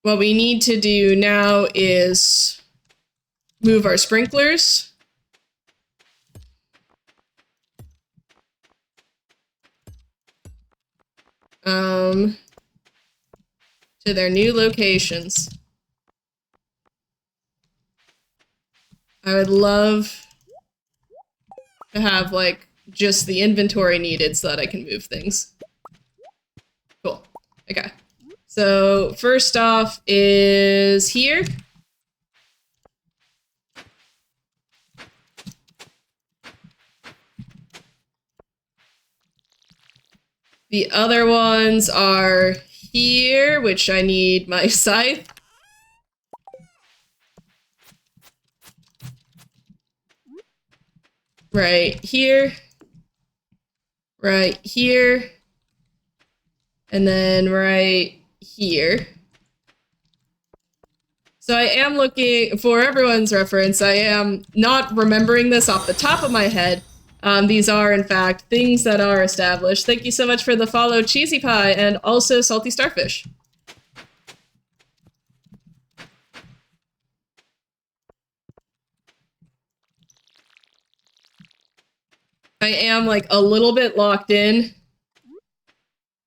what we need to do now is move our sprinklers. To their new locations. I would love to have, like, just the inventory needed so that I can move things. Cool. Okay. So, first off is here. The other ones are here, which I need my scythe. Right here. Right here. And then right here. So I am looking, for everyone's reference, I am not remembering this off the top of my head. These are, in fact, things that are established. Thank you so much for the follow, Cheesy Pie, and also Salty Starfish. I am, like, a little bit locked in,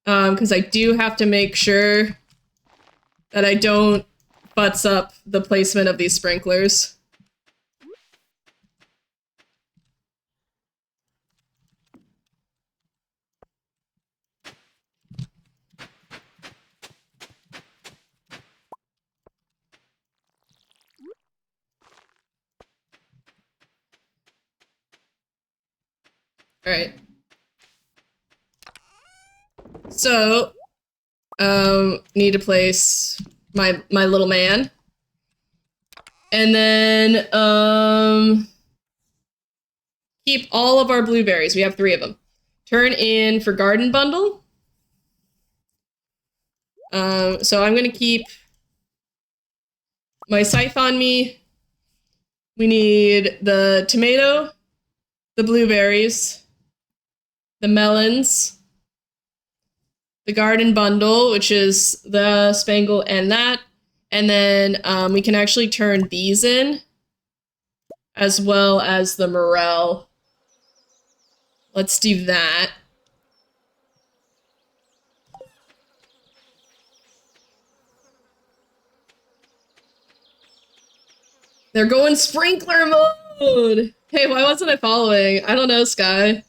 because I do have to make sure that I don't butts up the placement of these sprinklers. Alright. So, need to place my little man. And then, keep all of our blueberries. We have 3 of them. Turn in for garden bundle. So I'm gonna keep my scythe on me. We need the tomato, the blueberries, the melons, the garden bundle, which is the spangle and that. And then we can actually turn these in, as well as the morel. Let's do that. They're going sprinkler mode! Hey, why wasn't I following? I don't know, Sky.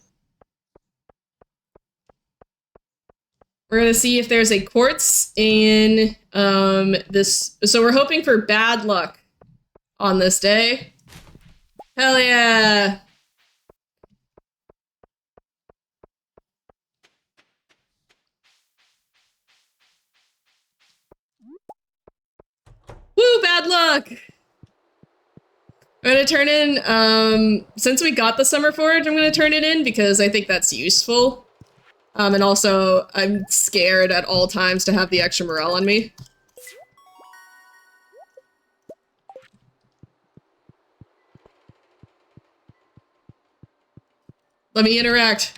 We're gonna see if there's a quartz in this. So we're hoping for bad luck on this day. Hell yeah! Woo, bad luck! I'm gonna turn in, since we got the summer forage, I'm gonna turn it in because I think that's useful. And also, I'm scared at all times to have the extra morale on me. Let me interact.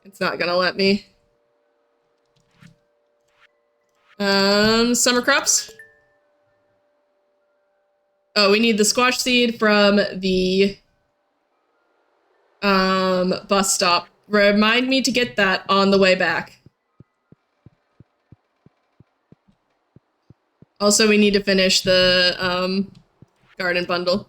It's not gonna let me. Summer crops? Oh, we need the squash seed from the bus stop. Remind me to get that on the way back. Also, we need to finish the garden bundle.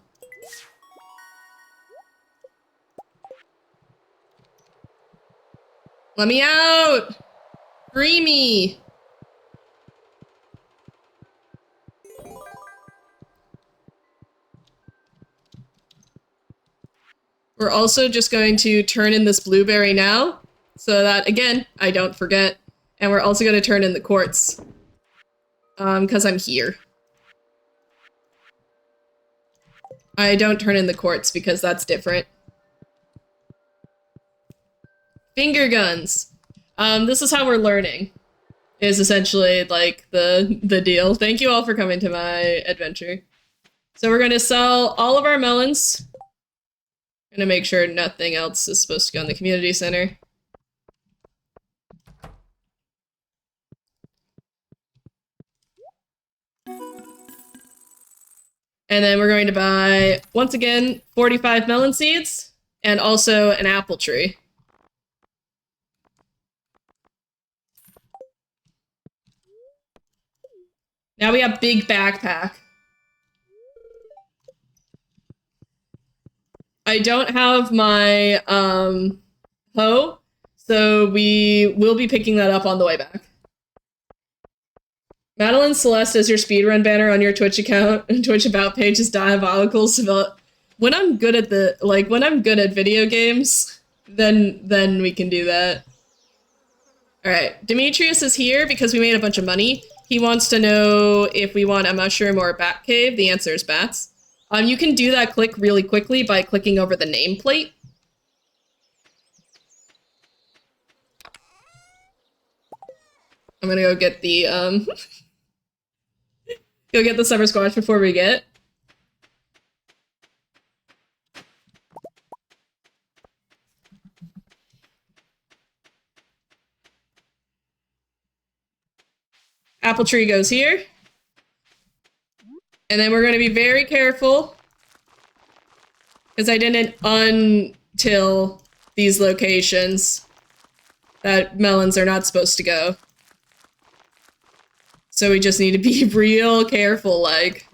Let me out! Free me! We're also just going to turn in this blueberry now, so that, again, I don't forget. And we're also going to turn in the quartz. Because I'm here. I don't turn in the quartz because that's different. Finger guns. This is how we're learning. Is essentially, like, the deal. Thank you all for coming to my adventure. So we're going to sell all of our melons. Gonna make sure nothing else is supposed to go in the community center. And then we're going to buy, once again, 45 melon seeds, and also an apple tree. Now we have big backpack. I don't have my hoe, so we will be picking that up on the way back. Madeline Celeste is your speedrun banner on your Twitch account and Twitch about page is diabolicals about when I'm good at when I'm good at video games, then we can do that. Alright, Demetrius is here because we made a bunch of money. He wants to know if we want a mushroom or a bat cave. The answer is bats. You can do that click really quickly by clicking over the nameplate. I'm gonna go get the, go get the summer squash before we get. Apple tree goes here. And then we're going to be very careful because I didn't untill these locations that melons are not supposed to go. So we just need to be real careful, like.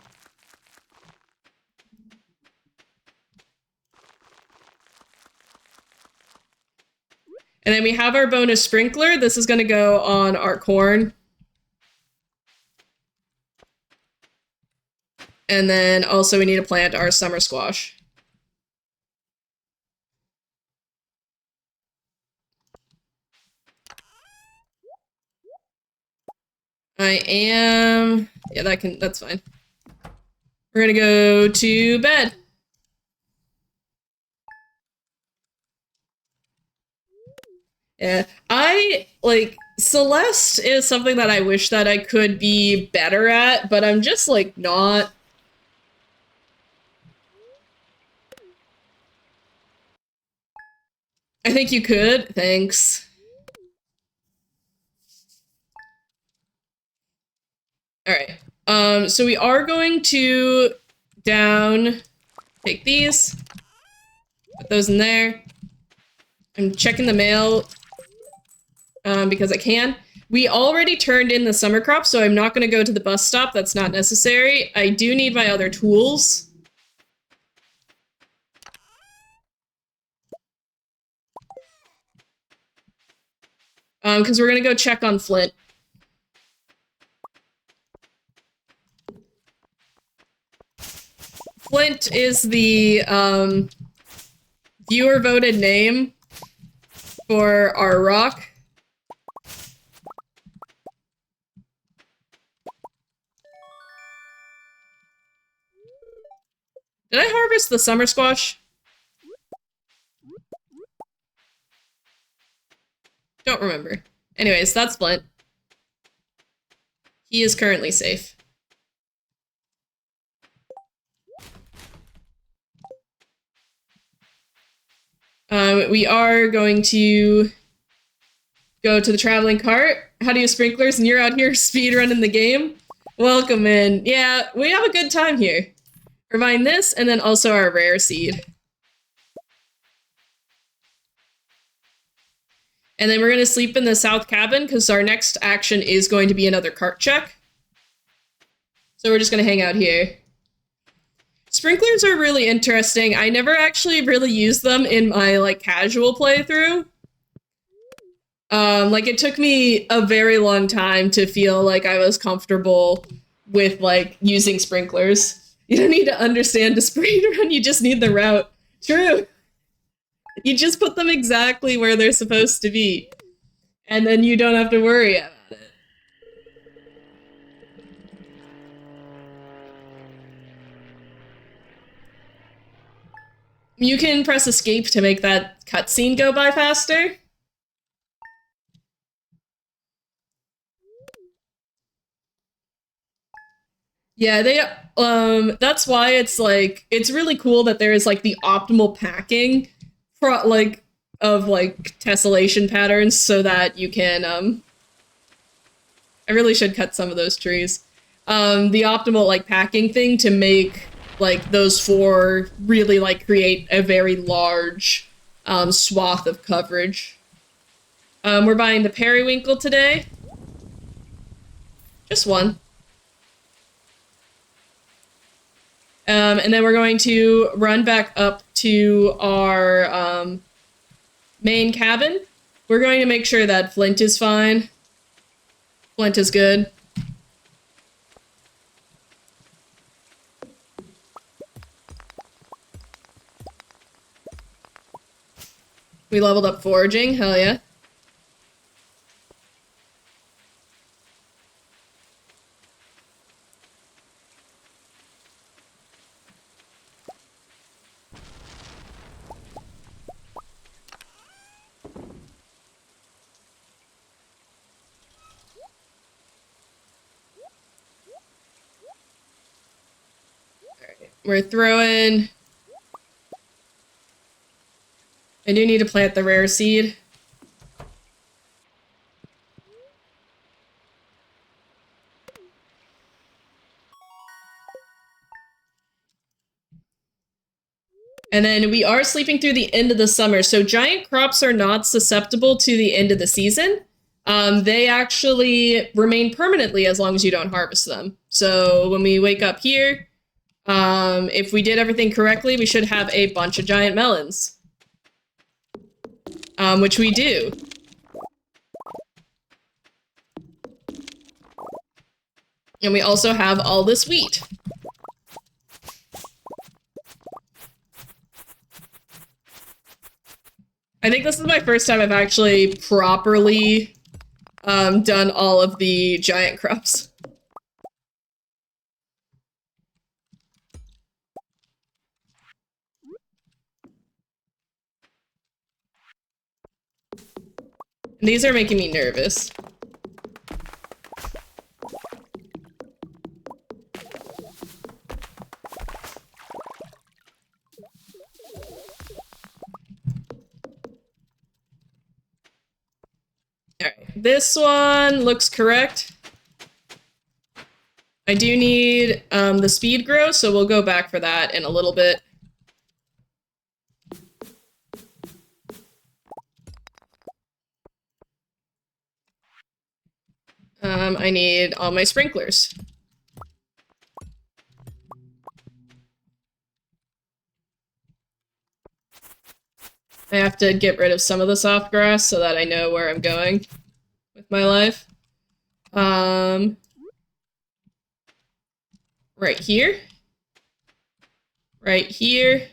And then we have our bonus sprinkler. This is going to go on our corn. And then also we need to plant our summer squash. I am... Yeah, that's fine. We're gonna go to bed. Yeah, Celeste is something that I wish that I could be better at, but I'm just, like, not... I think you could. Thanks. All right. So we are going to take these, put those in there. I'm checking the mail because I can. We already turned in the summer crop, so I'm not going to go to the bus stop. That's not necessary. I do need my other tools. Because we're going to go check on Flint. Flint is the viewer-voted name for our rock. Did I harvest the summer squash? Don't remember. Anyways, that's Flint. He is currently safe. We are going to go to the traveling cart. How do you sprinklers? And you're out here speedrunning the game? Welcome in. Yeah, we have a good time here. Refine this, and then also our rare seed. And then we're going to sleep in the south cabin, because our next action is going to be another cart check. So we're just going to hang out here. Sprinklers are really interesting. I never actually really used them in my, like, casual playthrough. Like, it took me a very long time to feel like I was comfortable with, like, using sprinklers. You don't need to understand a speedrun, you just need the route. True. You just put them exactly where they're supposed to be. And then you don't have to worry about it. You can press escape to make that cutscene go by faster. Yeah, that's why it's like, it's really cool that there is like the optimal packing of like tessellation patterns so that you can, I really should cut some of those trees. The optimal like packing thing to make like those four really like create a very large swath of coverage. We're buying the periwinkle today. Just one. And then we're going to run back up to our main cabin. We're going to make sure that Flint is fine. Flint is good. We leveled up foraging, hell yeah. We're throwing... I do need to plant the rare seed. And then we are sleeping through the end of the summer, so giant crops are not susceptible to the end of the season. They actually remain permanently as long as you don't harvest them. So when we wake up here, if we did everything correctly, we should have a bunch of giant melons. Which we do. And we also have all this wheat. I think this is my first time I've actually properly done all of the giant crops. And these are making me nervous. this one looks correct. I do need the speed grow, so we'll go back for that in a little bit. I need all my sprinklers. I have to get rid of some of the soft grass so that I know where I'm going with my life. Right here. Right here.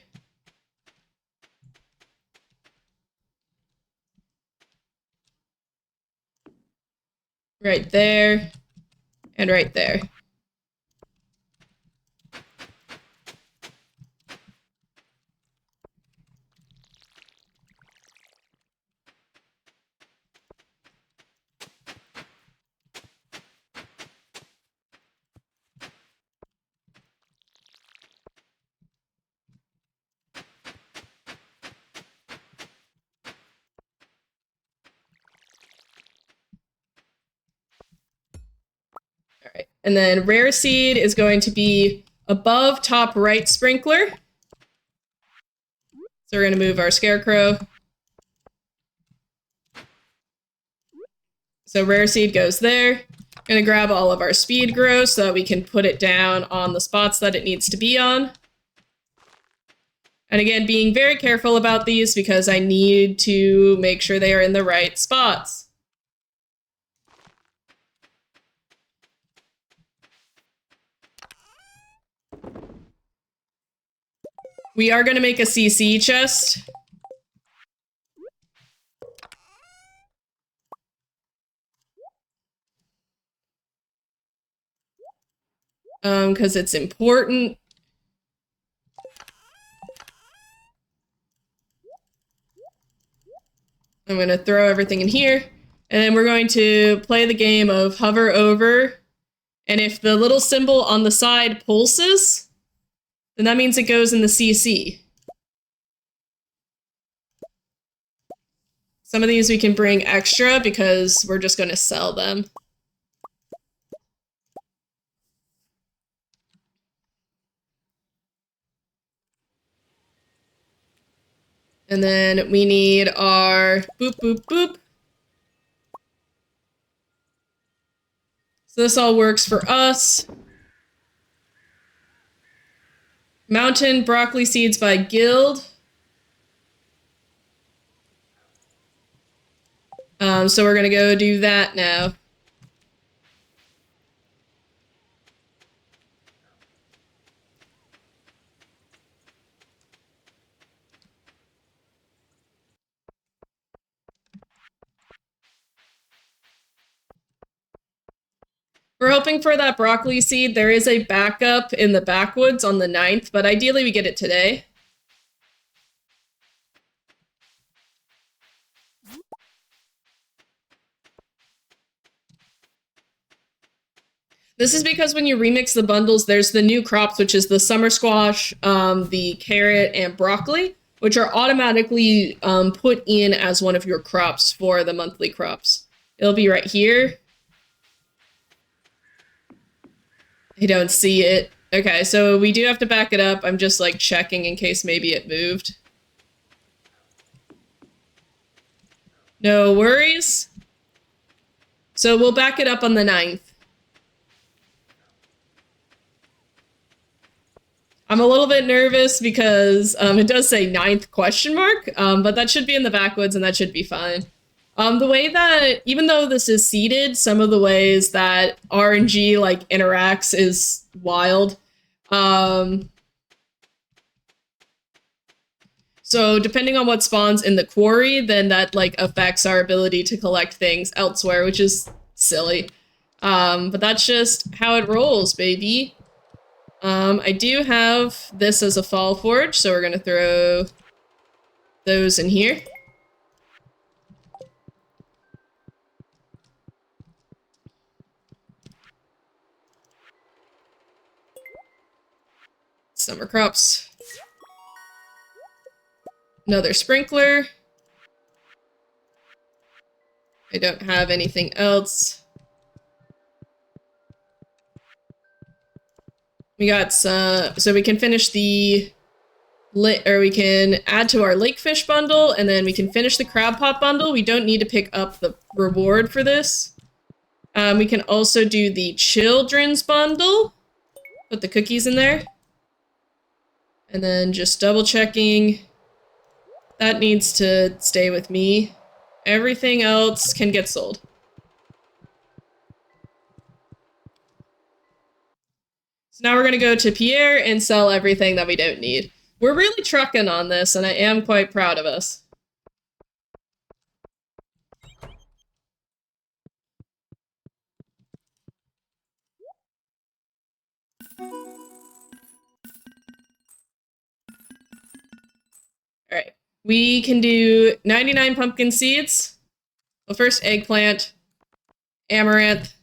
Right there. And right there. Alright, and then rare seed is going to be above top right sprinkler. So we're going to move our scarecrow. So rare seed goes there. Going to grab all of our speed grow so that we can put it down on the spots that it needs to be on. And again, being very careful about these because I need to make sure they are in the right spots. We are going to make a CC chest. Because it's important. I'm going to throw everything in here. And then we're going to play the game of hover over. And if the little symbol on the side pulses, then that means it goes in the CC. Some of these we can bring extra because we're just going to sell them. And then we need our boop, boop, boop. So this all works for us. Mountain broccoli seeds by guild. So we're gonna go do that now. We're hoping for that broccoli seed. There is a backup in the backwoods on the 9th, but ideally we get it today. This is because when you remix the bundles, there's the new crops, which is the summer squash, the carrot, and broccoli, which are automatically put in as one of your crops for the monthly crops. It'll be right here. I don't see it. Okay, so we do have to back it up. I'm just like checking in case maybe it moved. No worries. So we'll back it up on the 9th. I'm a little bit nervous because it does say 9th question mark, but that should be in the backwoods and that should be fine. The way that, even though this is seeded, some of the ways that RNG like interacts is wild. So depending on what spawns in the quarry, then that like affects our ability to collect things elsewhere, which is silly. But that's just how it rolls, baby. I do have this as a fall forge, so we're gonna throw those in here. Summer crops. Another sprinkler. I don't have anything else. We got some, so we can finish the, or we can add to our lakefish bundle, and then we can finish the crab pot bundle. We don't need to pick up the reward for this. We can also do the children's bundle. Put the cookies in there. And then just double checking. That needs to stay with me. Everything else can get sold. So now we're gonna go to Pierre and sell everything that we don't need. We're really trucking on this, and I am quite proud of us. Alright, we can do 99 pumpkin seeds. Well, first eggplant, amaranth.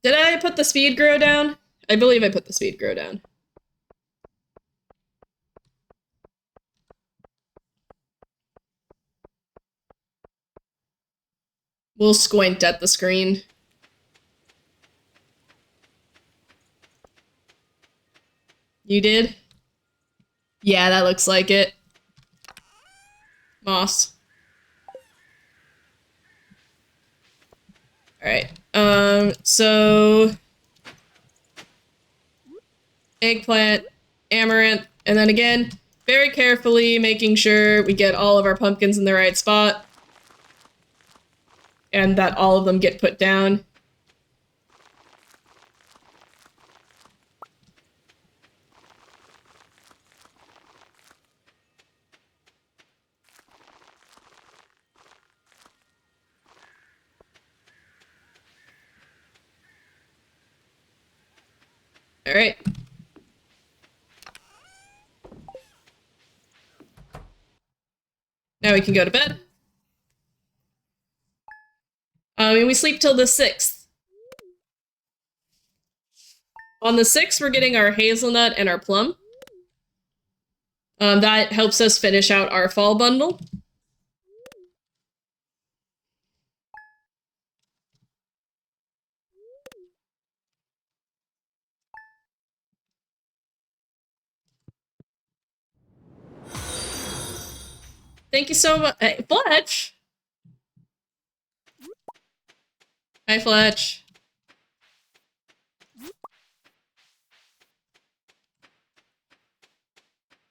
Did I put the speed grow down? I believe I put the speed grow down. We'll squint at the screen. You did? Yeah, that looks like it. Moss. Alright, so... eggplant, amaranth, and then again, very carefully making sure we get all of our pumpkins in the right spot. And that all of them get put down. All right. Now we can go to bed. And we sleep till the 6th. On the 6th, we're getting our hazelnut and our plum. That helps us finish out our fall bundle. Thank you so much. Hey, Fletch! Hi, Fletch.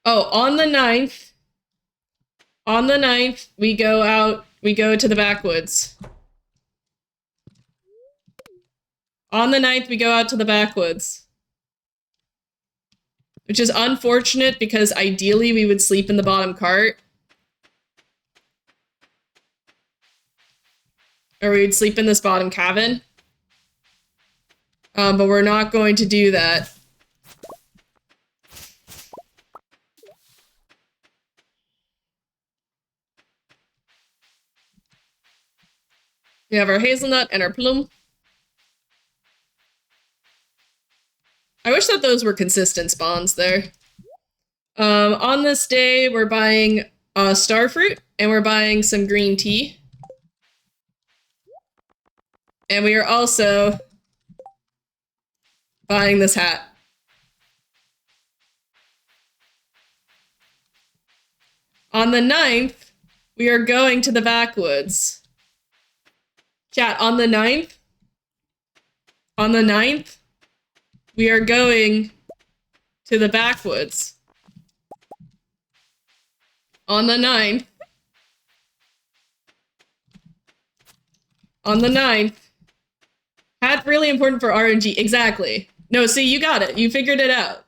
Oh, on the 9th, we go out, we go to the backwoods. On the 9th, we go out to the backwoods. Which is unfortunate because ideally we would sleep in the bottom cart. Or we would sleep in this bottom cabin. But we're not going to do that. We have our hazelnut and our plum. I wish that those were consistent spawns there. On this day, we're buying starfruit, and we're buying some green tea. And we are also buying this hat. On the 9th, we are going to the backwoods. Chat, on the 9th, we are going to the backwoods. On the 9th. Hat really important for RNG. Exactly. No, see, you got it. You figured it out.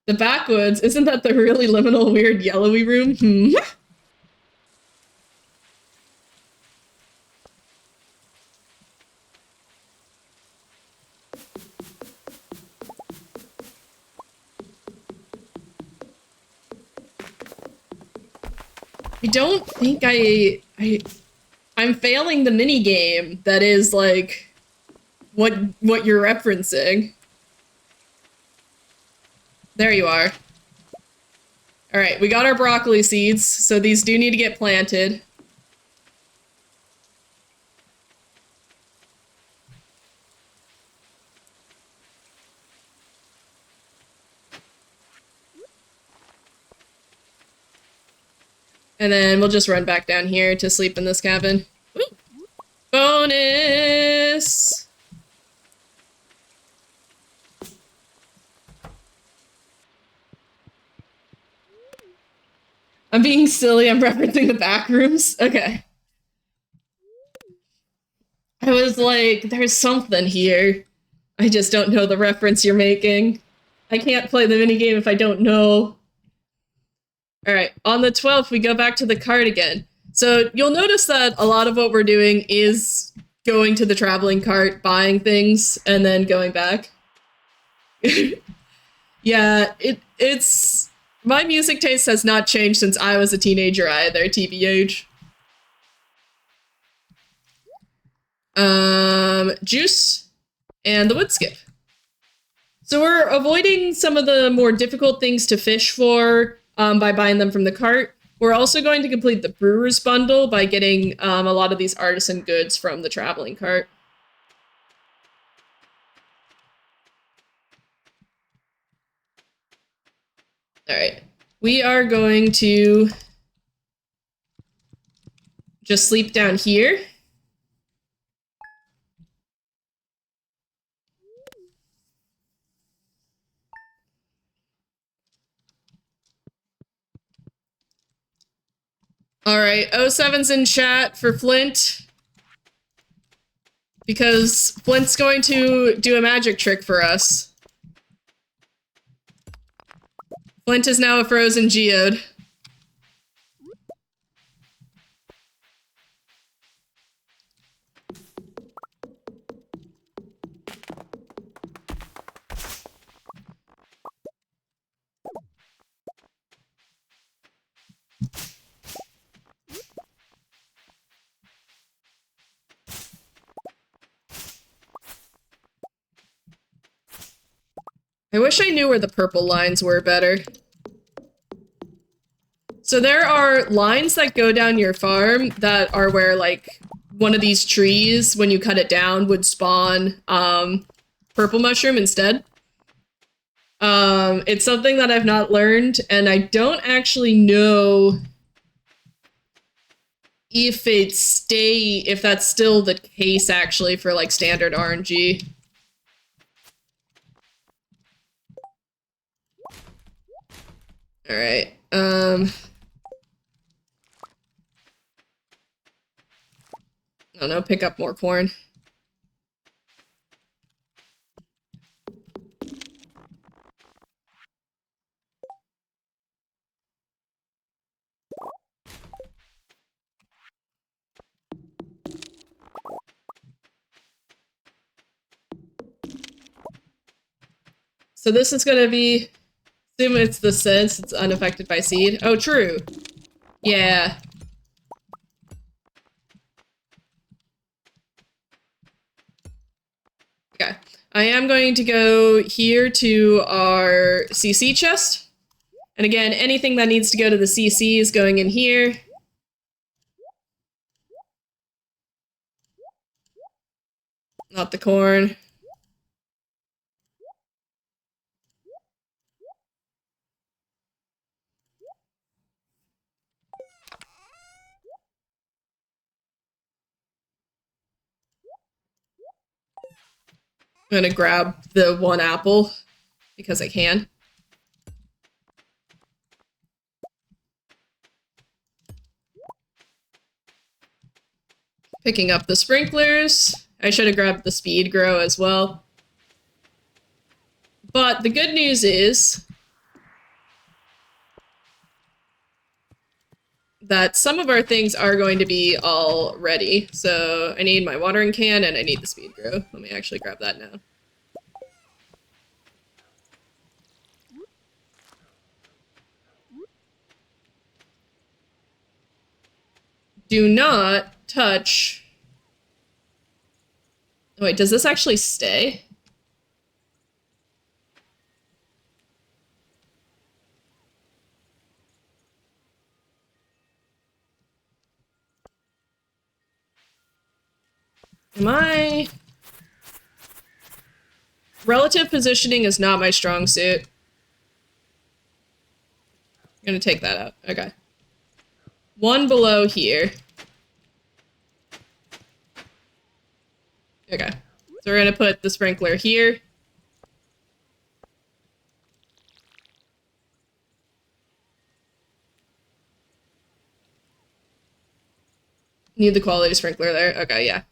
The backwoods, isn't that the really liminal weird yellowy room? I don't think I I'm failing the mini game that is like what you're referencing. There you are. All right, we got our broccoli seeds, so these do need to get planted. And then we'll just run back down here to sleep in this cabin. Ooh. Bonus! I'm being silly, I'm referencing the back rooms. Okay. I was like, there's something here. I just don't know the reference you're making. I can't play the minigame if I don't know. Alright, on the 12th, we go back to the cart again. So you'll notice that a lot of what we're doing is going to the traveling cart, buying things, and then going back. Yeah, it's... My music taste has not changed since I was a teenager either, TBH. Juice and the wood skip. So we're avoiding some of the more difficult things to fish for by buying them from the cart. We're also going to complete the brewer's bundle by getting a lot of these artisan goods from the traveling cart. All right, we are going to just sleep down here. All right, 07's in chat for Flint. Because Flint's going to do a magic trick for us. Flint is now a frozen geode. I wish I knew where the purple lines were better. So there are lines that go down your farm that are where, like, one of these trees, when you cut it down, would spawn purple mushroom instead. It's something that I've not learned, and I don't actually know if that's still the case, actually, for, like, standard RNG. Alright, I don't know, pick up more corn. So this is gonna be... Assume it's the sense, it's unaffected by seed. Oh, true. Yeah. Okay. I am going to go here to our CC chest. And again, anything that needs to go to the CC is going in here. Not the corn. I'm gonna grab the one apple because I can. Picking up the sprinklers. I should have grabbed the speed grow as well. But the good news is that some of our things are going to be all ready. So I need my watering can and I need the speed grow. Let me actually grab that now. Do not touch. Wait, does this actually stay? Am I... Relative positioning is not my strong suit. I'm gonna take that out. Okay. One below here. Okay. So we're gonna put the sprinkler here. Need the quality sprinkler there. Okay, yeah.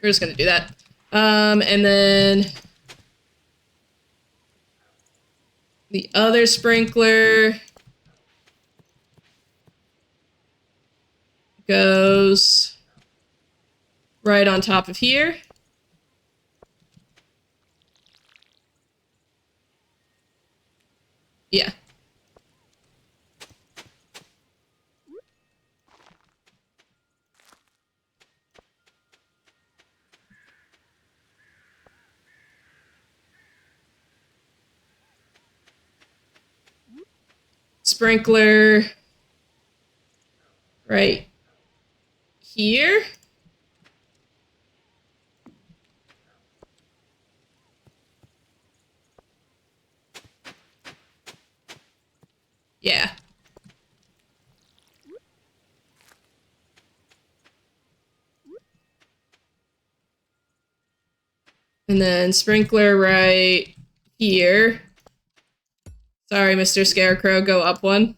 We're just gonna do that. And then the other sprinkler goes right on top of here. Yeah. Sprinkler right here. Yeah. And then sprinkler right here. Sorry, Mr. Scarecrow, go up one.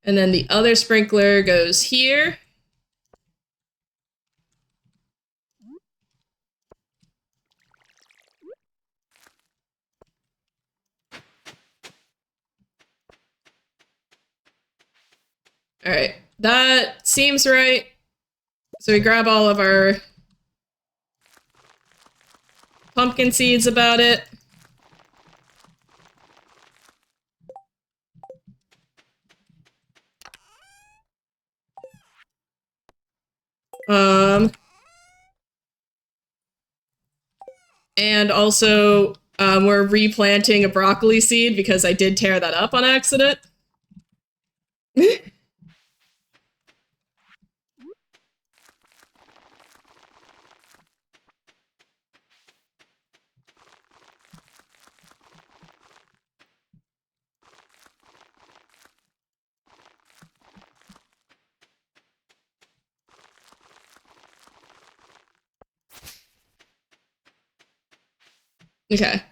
And then the other sprinkler goes here. All right, that seems right. So we grab all of our pumpkin seeds about it. And also, we're replanting a broccoli seed because I did tear that up on accident. Okay.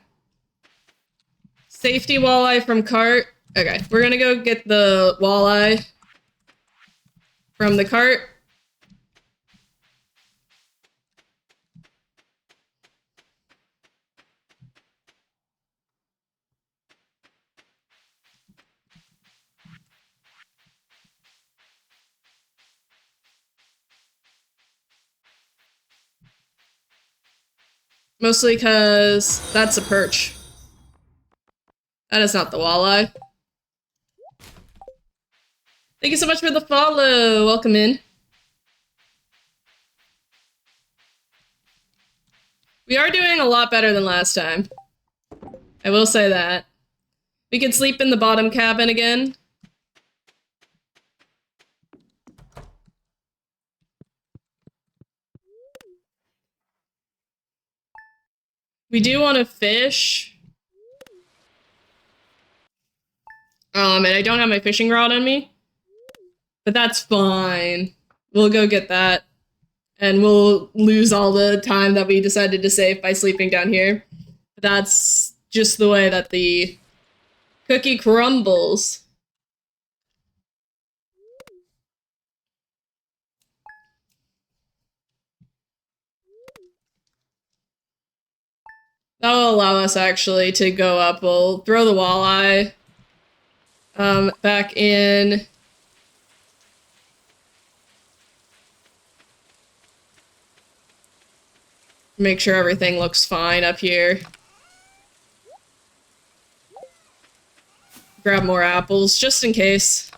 Safety walleye from cart. Okay, we're gonna go get the walleye from the cart. Mostly because that's a perch. That is not the walleye. Thank you so much for the follow. Welcome in. We are doing a lot better than last time. I will say that. We could sleep in the bottom cabin again. We do want to fish. And I don't have my fishing rod on me. But that's fine. We'll go get that. And we'll lose all the time that we decided to save by sleeping down here. But that's just the way that the cookie crumbles. That will allow us actually to go up. We'll throw the walleye back in Make sure everything looks fine up here. Grab more apples, just in case.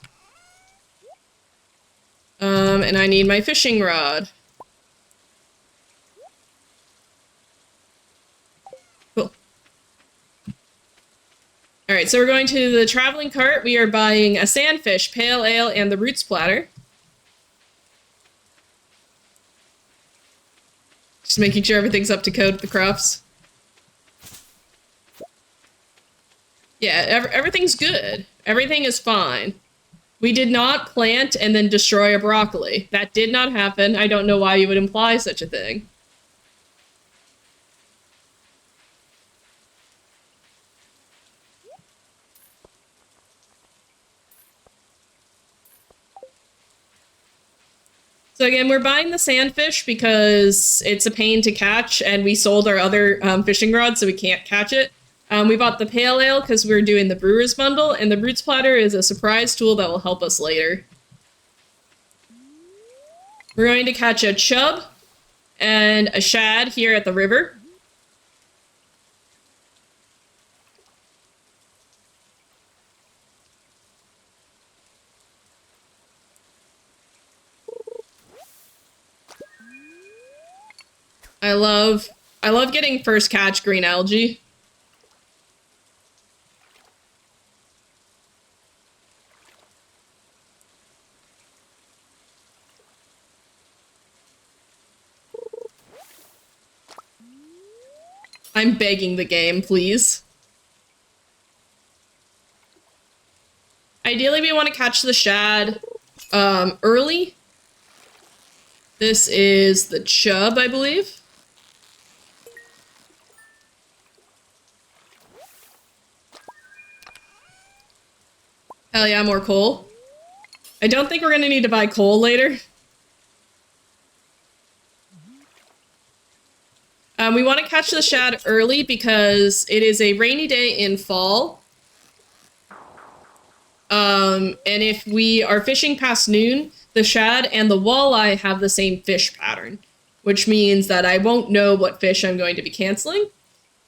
And I need my fishing rod. Cool. Alright, so we're going to the traveling cart. We are buying a sandfish, pale ale, and the roots platter. Just making sure everything's up to code with the crops. Yeah, everything's good. Everything is fine. We did not plant and then destroy a broccoli. That did not happen. I don't know why you would imply such a thing. So again, we're buying the sandfish because it's a pain to catch, and we sold our other fishing rods, so we can't catch it. We bought the pale ale because we were doing the brewer's bundle, and the roots platter is a surprise tool that will help us later. We're going to catch a chub and a shad here at the river. I love getting first catch green algae. I'm begging the game, please. Ideally, we want to catch the shad early. This is the chub, I believe. Hell yeah, more coal. I don't think we're gonna need to buy coal later. We want to catch the shad early because it is a rainy day in fall. And if we are fishing past noon, the shad and the walleye have the same fish pattern, which means that I won't know what fish I'm going to be canceling.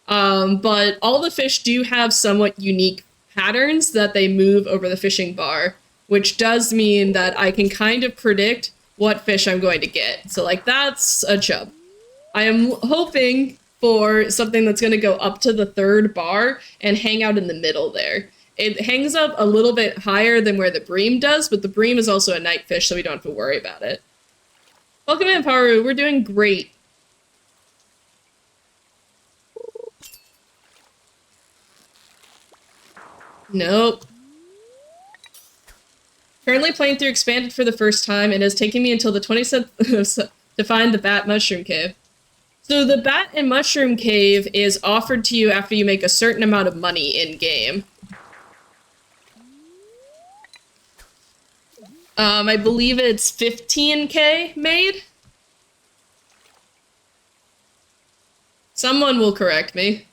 But all the fish do have somewhat unique patterns that they move over the fishing bar, which does mean that I can kind of predict what fish I'm going to get. So, like, that's a chub. I am hoping for something that's going to go up to the third bar and hang out in the middle there. It hangs up a little bit higher than where the bream does, but the bream is also a night fish, so we don't have to worry about it. Welcome in, Paru. We're doing great. Nope. Currently playing through Expanded for the first time, and it has taken me until the 27th to find the Bat Mushroom Cave. So the Bat and Mushroom Cave is offered to you after you make a certain amount of money in-game. I believe it's 15k made? Someone will correct me.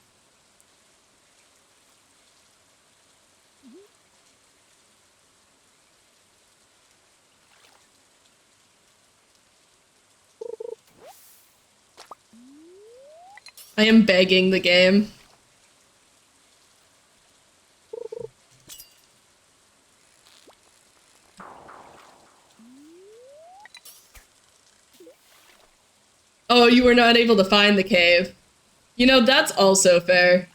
I am begging the game. Oh, you were not able to find the cave. You know, that's also fair.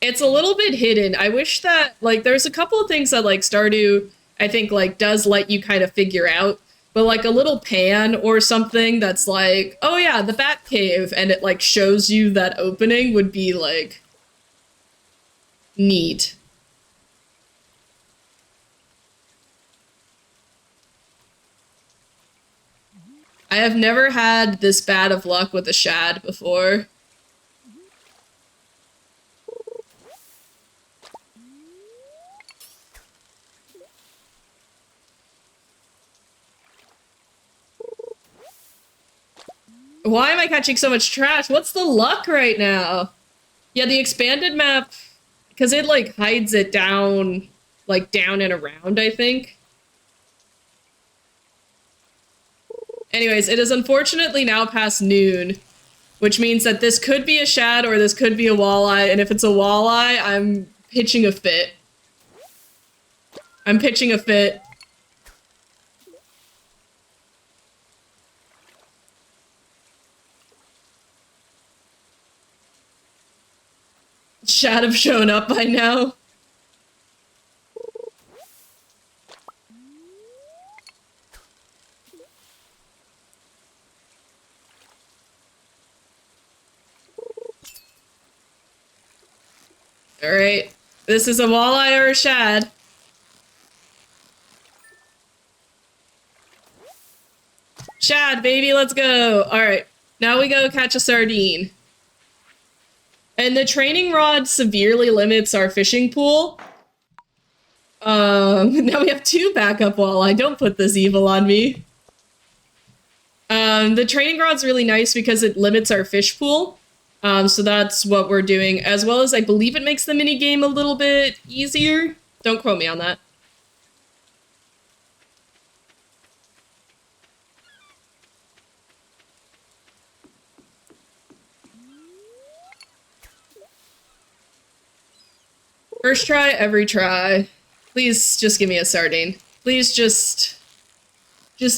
It's a little bit hidden. I wish that, like, there's a couple of things that, like, Stardew, I think, like, does let you kind of figure out. But, like, a little pan or something that's like, oh yeah, the Bat Cave, and it, like, shows you that opening would be, like, neat. I have never had this bad of luck with a shad before. Why am I catching so much trash? What's the luck right now? Yeah, the expanded map, because it, like, hides it down, like, down and around, I think. Anyways, it is unfortunately now past noon, which means that this could be a shad or this could be a walleye, and if it's a walleye, I'm pitching a fit. I'm pitching a fit. Shad have shown up by now. Alright. This is a walleye or a shad. Shad, baby, let's go. Alright. Now we go catch a sardine. And the training rod severely limits our fishing pool. Now we have 2 backup walleye. Don't put this evil on me. The training rod's really nice because it limits our fish pool. So that's what we're doing, as well as I believe it makes the mini game a little bit easier. Don't quote me on that. First try, every try. Please just give me a sardine. Please just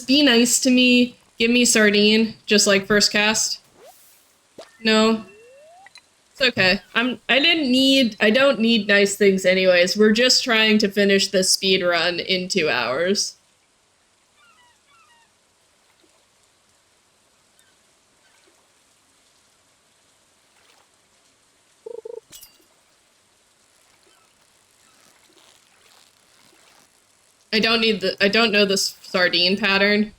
be nice to me. Give me sardine, just like first cast. No. It's okay. I don't need nice things anyways. We're just trying to finish the speed run in 2 hours. I don't know this sardine pattern.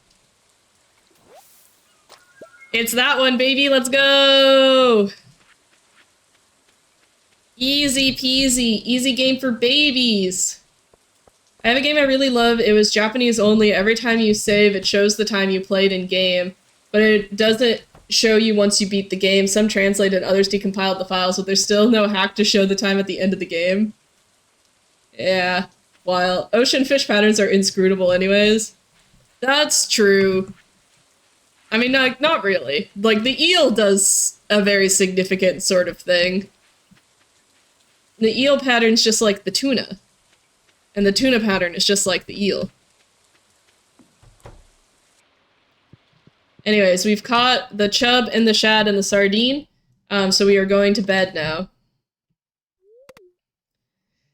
It's that one, baby, let's go! Easy peasy, easy game for babies. I have a game I really love. It was Japanese only. Every time you save, it shows the time you played in game, but it doesn't show you once you beat the game. Some translated, others decompiled the files, but there's still no hack to show the time at the end of the game. Yeah. While ocean fish patterns are inscrutable anyways. That's true. I mean, not really. Like, the eel does a very significant sort of thing. The eel pattern's just like the tuna. And the tuna pattern is just like the eel. Anyways, we've caught the chub and the shad and the sardine. So we are going to bed now.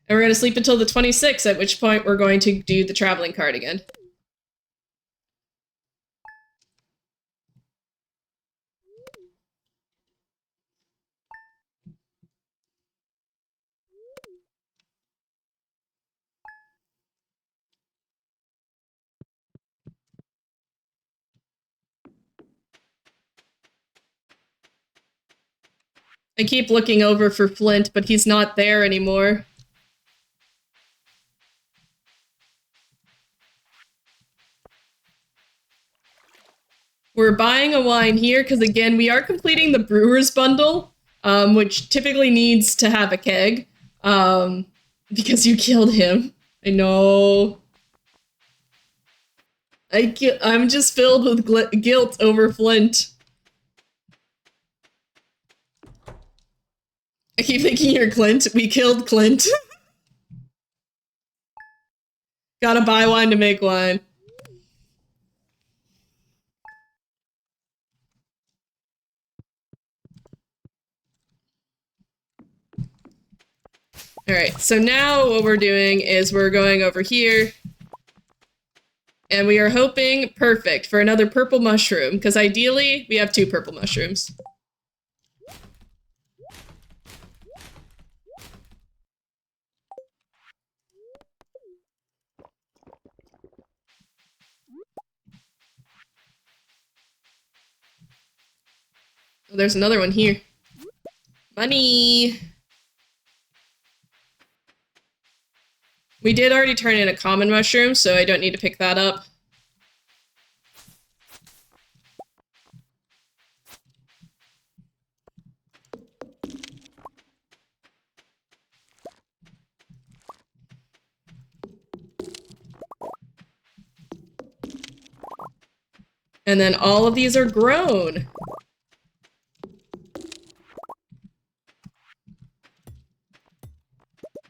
And we're going to sleep until the 26th, at which point we're going to do the traveling card again. I keep looking over for Flint, but he's not there anymore. We're buying a wine here because, again, we are completing the brewer's bundle, which typically needs to have a keg, because you killed him. I know. I'm just filled with guilt over Flint. I keep thinking you're Clint. We killed Clint. Gotta buy wine to make wine. Alright, so now what we're doing is we're going over here. And we are hoping, perfect, for another purple mushroom. Because ideally, we have 2 purple mushrooms. Oh, there's another one here. Money! We did already turn in a common mushroom, so I don't need to pick that up. And then all of these are grown.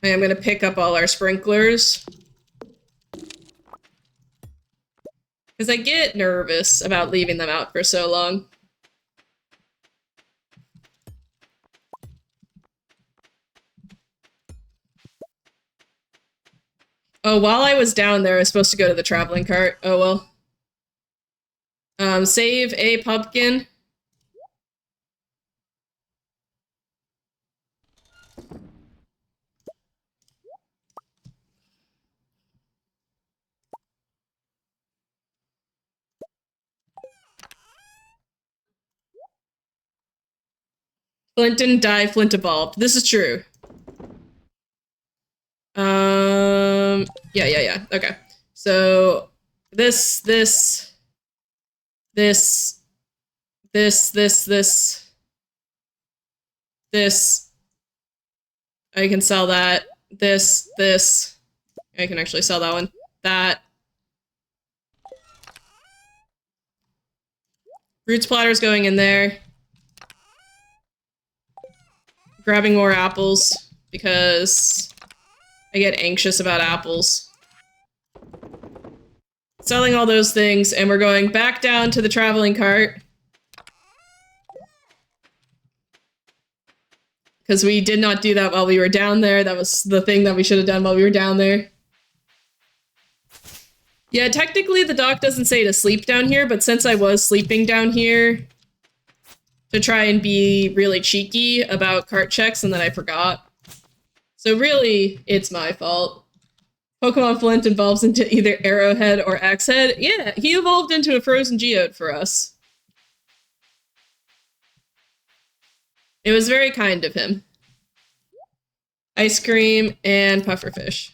I am gonna pick up all our sprinklers. Because I get nervous about leaving them out for so long. Oh, while I was down there, I was supposed to go to the traveling cart. Oh, well. Save a pumpkin. Flint didn't die, Flint evolved. This is true. Yeah. Okay. So, this. I can sell that. This. I can actually sell that one. That. Roots platter's going in there. Grabbing more apples, because I get anxious about apples. Selling all those things, and we're going back down to the traveling cart. Because we did not do that while we were down there. That was the thing that we should have done while we were down there. Yeah, technically the doc doesn't say to sleep down here, but since I was sleeping down here to try and be really cheeky about cart checks, and then I forgot. So really, it's my fault. Pokemon Flint evolves into either Arrowhead or Axehead. Yeah, he evolved into a Frozen Geode for us. It was very kind of him. Ice cream and pufferfish.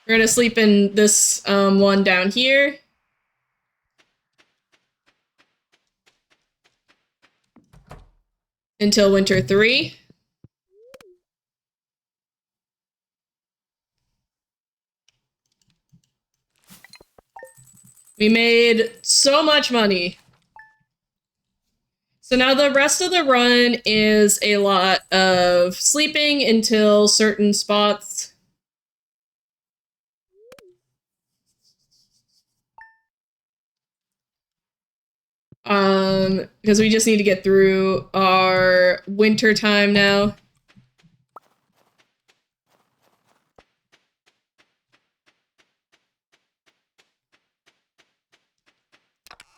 We're gonna sleep in this one down here. Until winter 3. We made so much money. So now the rest of the run is a lot of sleeping until certain spots. Because we just need to get through our winter time now.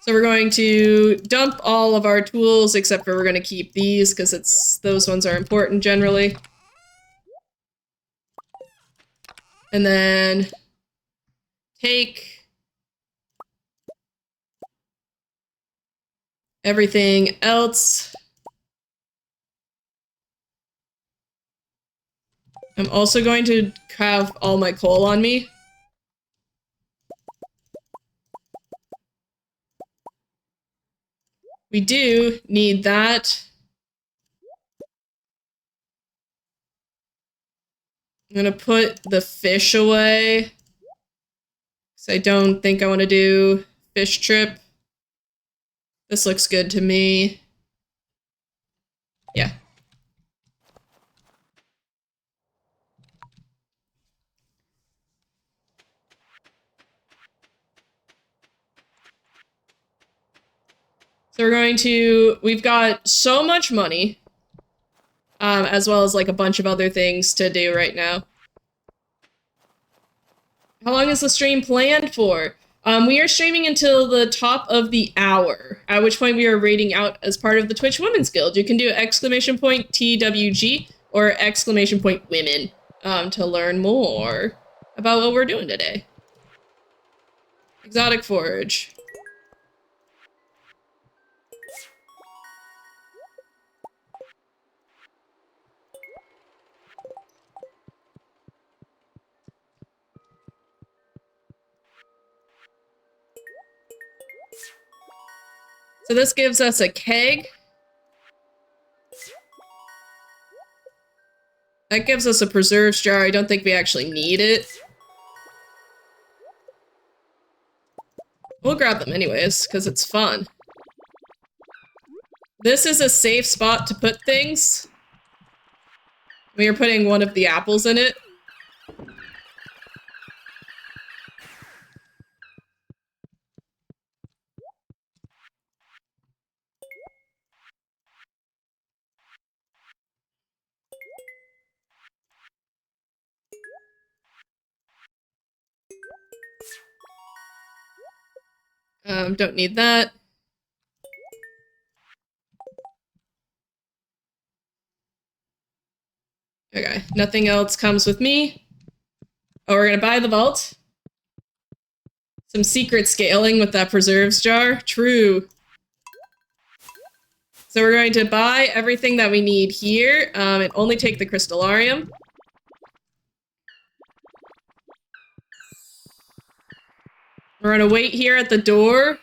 So we're going to dump all of our tools, except for we're going to keep these, because those ones are important generally. And then take everything else. I'm also going to have all my coal on me. We do need that. I'm gonna put the fish away, because I don't think I want to do fish trip. This looks good to me. Yeah. So we've got so much money, as well as like a bunch of other things to do right now. How long is the stream planned for? We are streaming until the top of the hour, at which point we are rating out as part of the Twitch Women's Guild. You can do !TWG or !women to learn more about what we're doing today. Exotic Forage. So this gives us a keg. That gives us a preserves jar. I don't think we actually need it. We'll grab them anyways, because it's fun. This is a safe spot to put things. We are putting one of the apples in it. Don't need that. Okay, nothing else comes with me. Oh, we're gonna buy the vault. Some secret scaling with that preserves jar. True. So we're going to buy everything that we need here, and only take the crystallarium. We're gonna wait here at the door.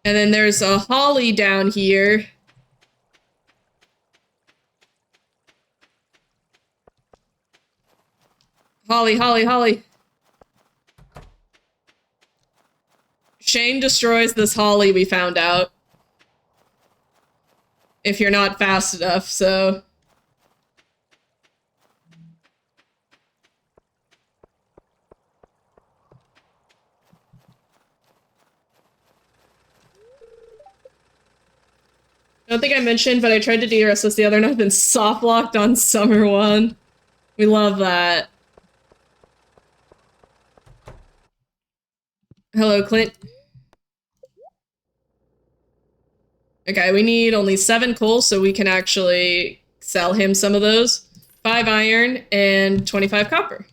And then there's a holly down here. Holly, holly, holly. Shane destroys this holly, we found out. If you're not fast enough, so... I don't think I mentioned, but I tried to DRS this the other night and soft locked on Summer 1. We love that. Hello, Clint. Okay, we need only 7 coal, so we can actually sell him some of those. 5 iron and 25 copper.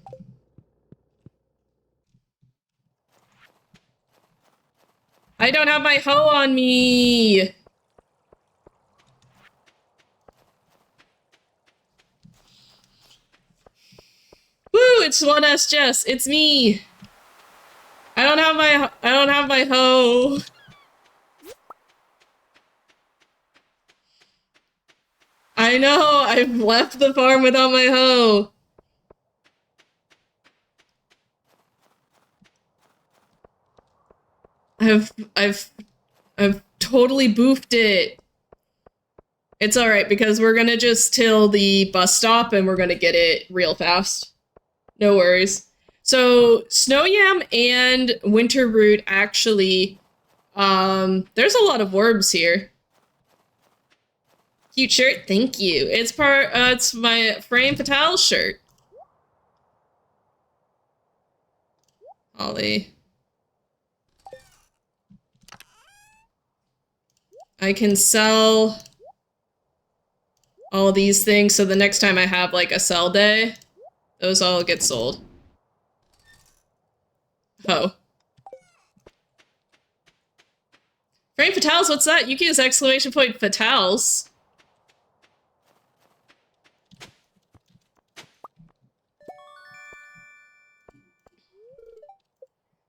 I don't have my hoe on me! Woo! It's 1S Jess. It's me. I don't have my hoe. I know. I've left the farm without my hoe. I've totally boofed it. It's alright, because we're gonna just till the bus stop and we're gonna get it real fast. No worries. So, snow yam and winter root actually, there's a lot of worms here. Cute shirt, thank you. It's my Frame Fatale shirt. Holly. I can sell all these things, so the next time I have, like, a sell day, those all get sold. Oh. Frame Fatales, what's that? You can use exclamation point Fatales.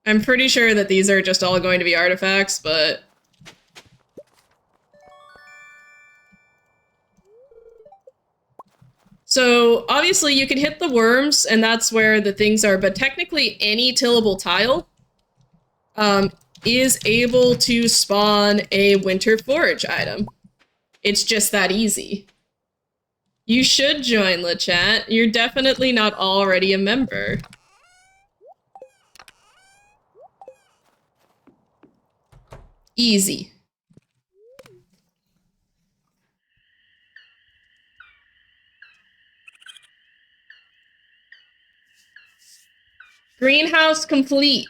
I'm pretty sure that these are just all going to be artifacts, but... So, obviously, you can hit the worms, and that's where the things are, but technically any tillable tile is able to spawn a winter forage item. It's just that easy. You should join the chat. You're definitely not already a member. Easy. Greenhouse complete.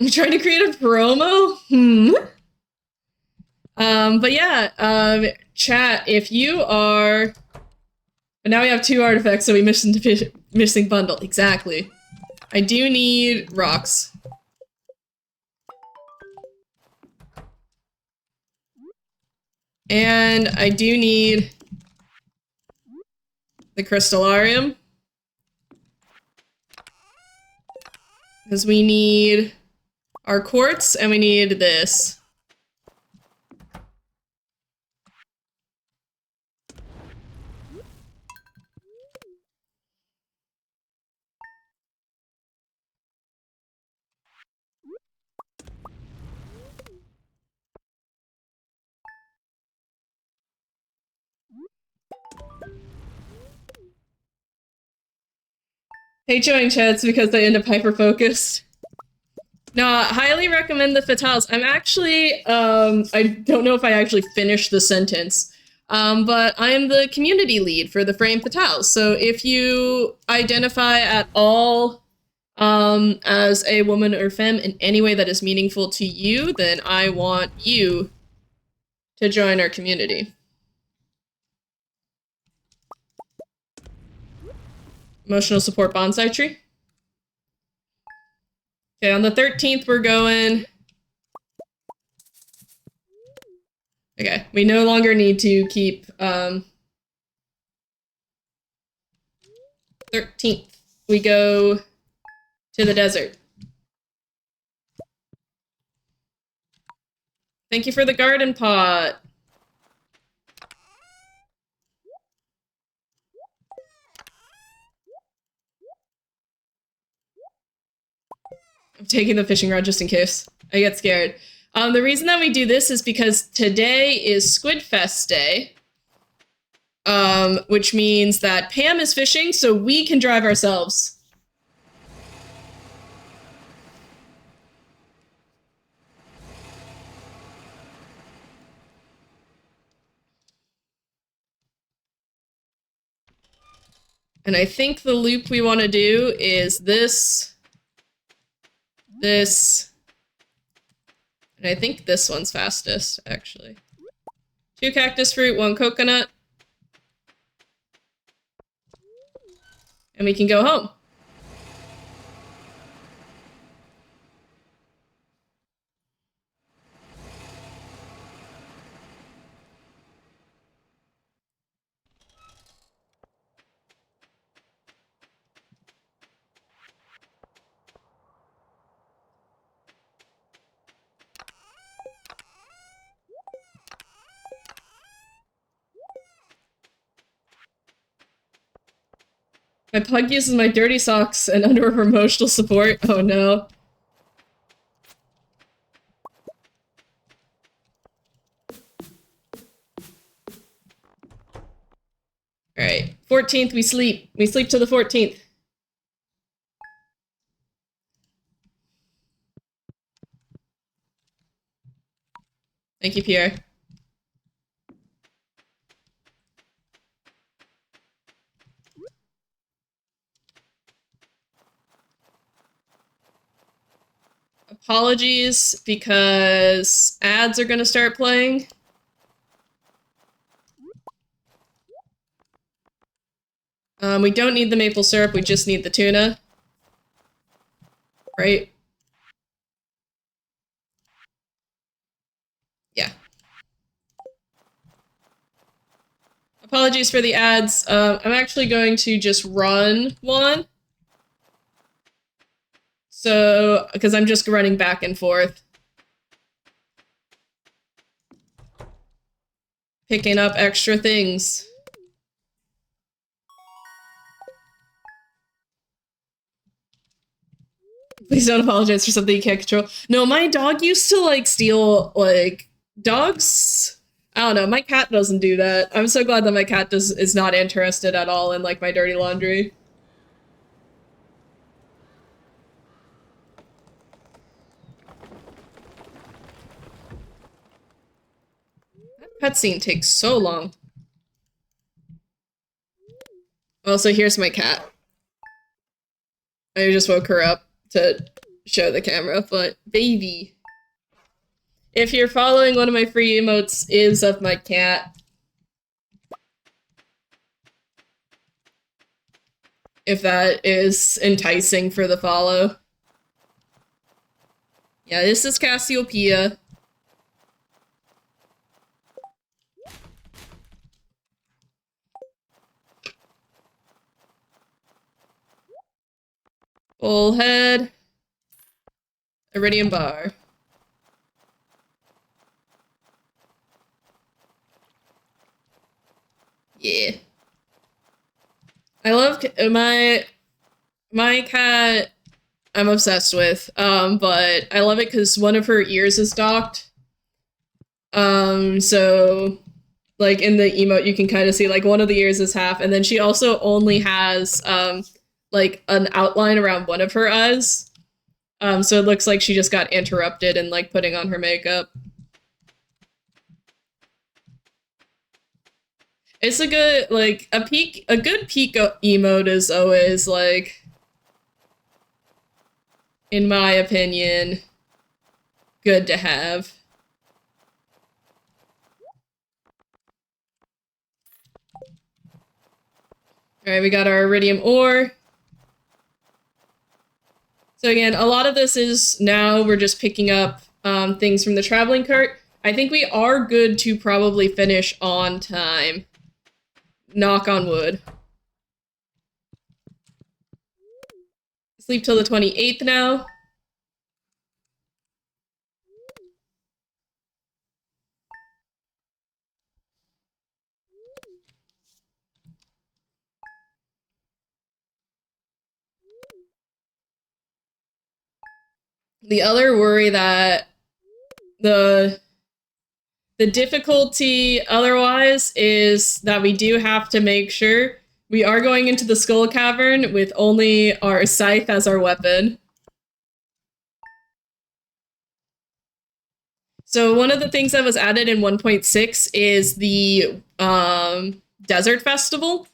I'm trying to create a promo? But yeah, chat, if you are... And now we have 2 artifacts, so we missing bundle. Exactly. I do need rocks. And I do need the crystallarium. Because we need our quartz, and we need this. Hate showing chats because they end up hyper-focused. No, I highly recommend the Fatales. I'm actually, I don't know if I actually finished the sentence, but I am the community lead for the Frame Fatales. So if you identify at all as a woman or femme in any way that is meaningful to you, then I want you to join our community. Emotional support bonsai tree. Okay, on the 13th, we're going... Okay, we no longer need to keep, 13th. We go to the desert. Thank you for the garden pot. I'm taking the fishing rod just in case. I get scared. The reason that we do this is because today is Squid Fest Day. Which means that Pam is fishing, so we can drive ourselves. And I think the loop we want to do is this, and I think this one's fastest, actually. 2 cactus fruit, 1 coconut. And we can go home. My pug uses my dirty socks and underwear for emotional support. Oh no. Alright, 14th, we sleep. We sleep to the 14th. Thank you, Pierre. Apologies, because ads are gonna start playing. We don't need the maple syrup, we just need the tuna. Right? Yeah. Apologies for the ads. I'm actually going to just run one. So, because I'm just running back and forth. Picking up extra things. Please don't apologize for something you can't control. No, my dog used to, like, steal, like, dogs? I don't know, my cat doesn't do that. I'm so glad that my cat is not interested at all in, like, my dirty laundry. That cutscene takes so long. Also, here's my cat. I just woke her up to show the camera, but baby. If you're following, one of my free emotes is of my cat. If that is enticing for the follow. Yeah, this is Cassiopeia. Bullhead. Iridium bar. Yeah. I love my cat. I'm obsessed with, but I love it because one of her ears is docked. So, like, in the emote, you can kind of see, like, one of the ears is half, and then she also only has, like an outline around one of her eyes. So it looks like she just got interrupted in like putting on her makeup. It's a good, like, a good peak emote is always, like, in my opinion, good to have. Alright, we got our iridium ore. So again, a lot of this is now we're just picking up things from the traveling cart. I think we are good to probably finish on time. Knock on wood. Sleep till the 28th now. The other worry that the difficulty otherwise is that we do have to make sure we are going into the Skull Cavern with only our scythe as our weapon. So one of the things that was added in 1.6 is the Desert Festival,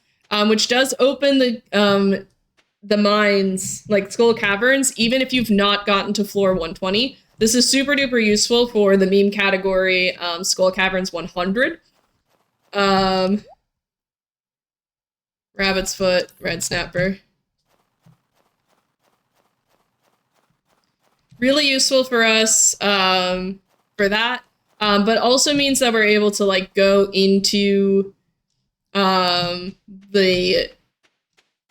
which does open the mines, like Skull Caverns, even if you've not gotten to floor 120. This is super duper useful for the meme category, Skull Caverns 100. Rabbit's Foot, Red Snapper. Really useful for us for that, but also means that we're able to like go into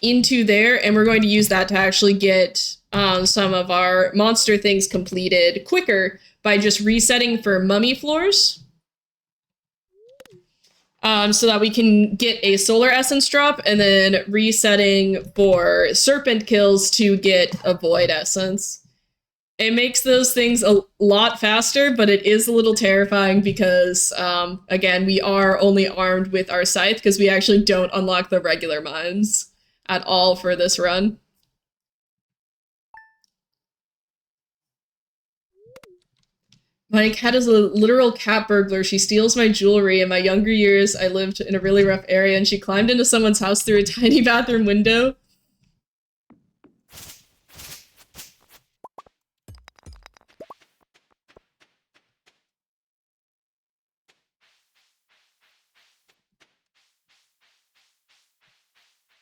into there, and we're going to use that to actually get some of our monster things completed quicker by just resetting for mummy floors. So that we can get a solar essence drop, and then resetting for serpent kills to get a void essence. It makes those things a lot faster, but it is a little terrifying because, again, we are only armed with our scythe because we actually don't unlock the regular mines at all for this run. My cat is a literal cat burglar. She steals my jewelry. In my younger years, I lived in a really rough area, and she climbed into someone's house through a tiny bathroom window.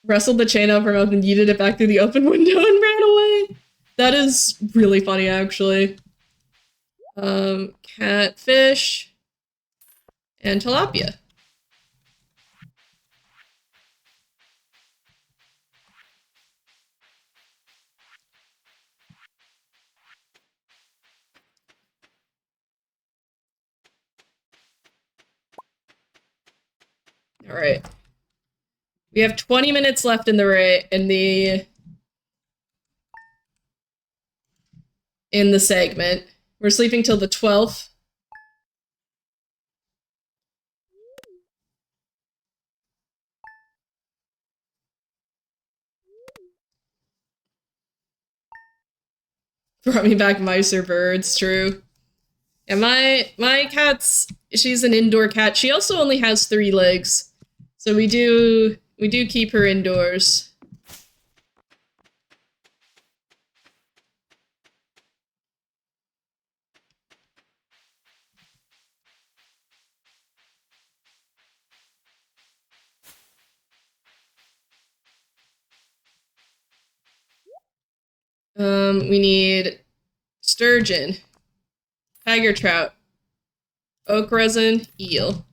Wrestled the chain out from up and yeeted it back through the open window and ran away. That is really funny, actually. Catfish and tilapia. All right. We have 20 minutes left in the segment. We're sleeping till the 12th. Brought me back mice or birds, true. And my cat's, she's an indoor cat. She also only has 3 legs. So we do keep her indoors. We need sturgeon, tiger trout, oak resin, eel.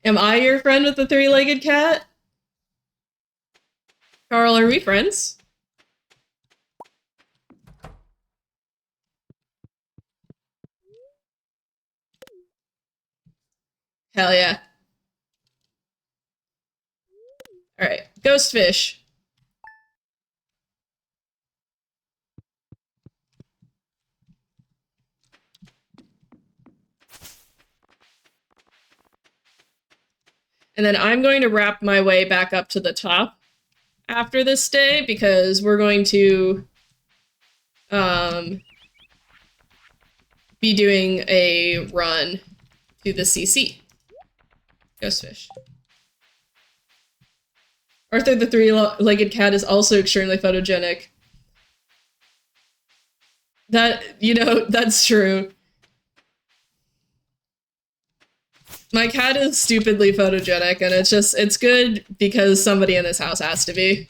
Am I your friend with the 3-legged cat? Carl, are we friends? Hell yeah. Alright, ghost fish. And then I'm going to wrap my way back up to the top after this day because we're going to be doing a run to the CC. Ghost fish. Arthur the three-legged cat is also extremely photogenic. That, that's true. My cat is stupidly photogenic, and it's good because somebody in this house has to be.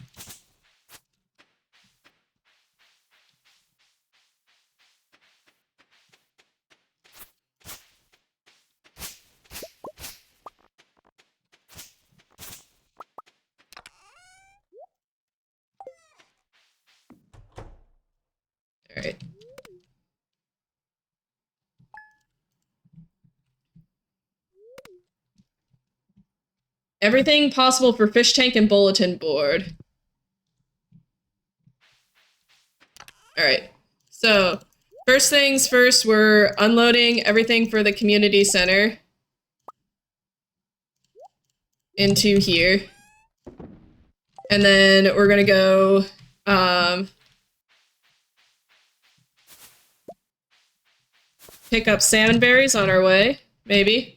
Alright. Everything possible for fish tank and bulletin board. Alright. So, first things first, we're unloading everything for the community center into here. And then we're gonna go, pick up salmon berries on our way, maybe.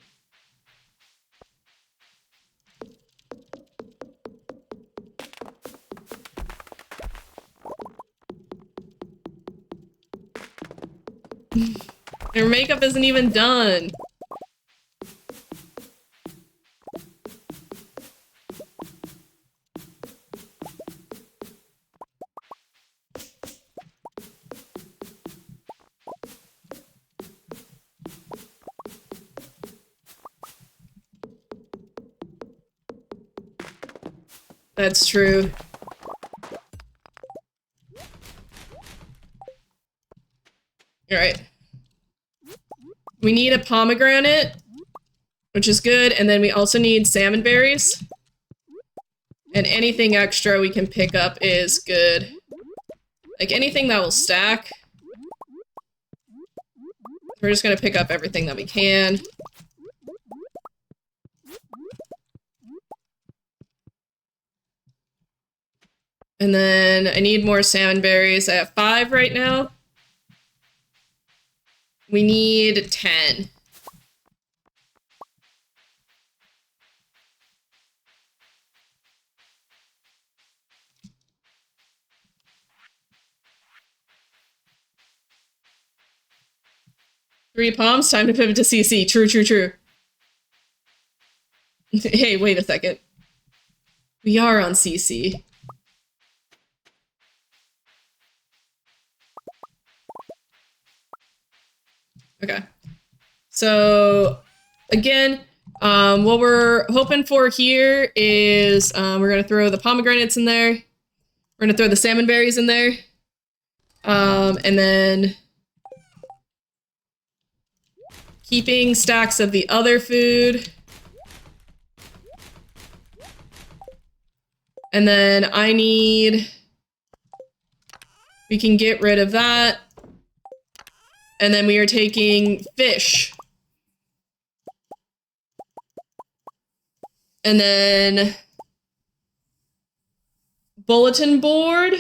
Your makeup isn't even done. That's true. Alright. We need a pomegranate, which is good, and then we also need salmon berries. And anything extra we can pick up is good. Like, anything that will stack. We're just gonna pick up everything that we can. And then I need more salmon berries. I have 5 right now. We need 10. Three palms, time to pivot to CC. True, true, true. Hey, wait a second. We are on CC. Okay. So, again, what we're hoping for here is we're going to throw the pomegranates in there. We're going to throw the salmon berries in there. And then keeping stacks of the other food. And then I need... We can get rid of that. And then we are taking fish. And then bulletin board.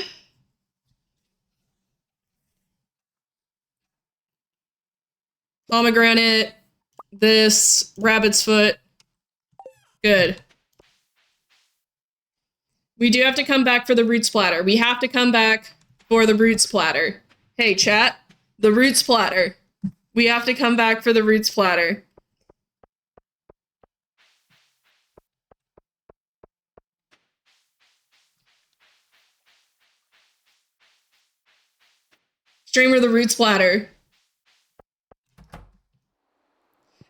Pomegranate. This rabbit's foot. Good. We do have to come back for the roots platter. We have to come back for the roots platter. Hey, chat. The roots platter. We have to come back for the roots platter. Streamer the roots platter.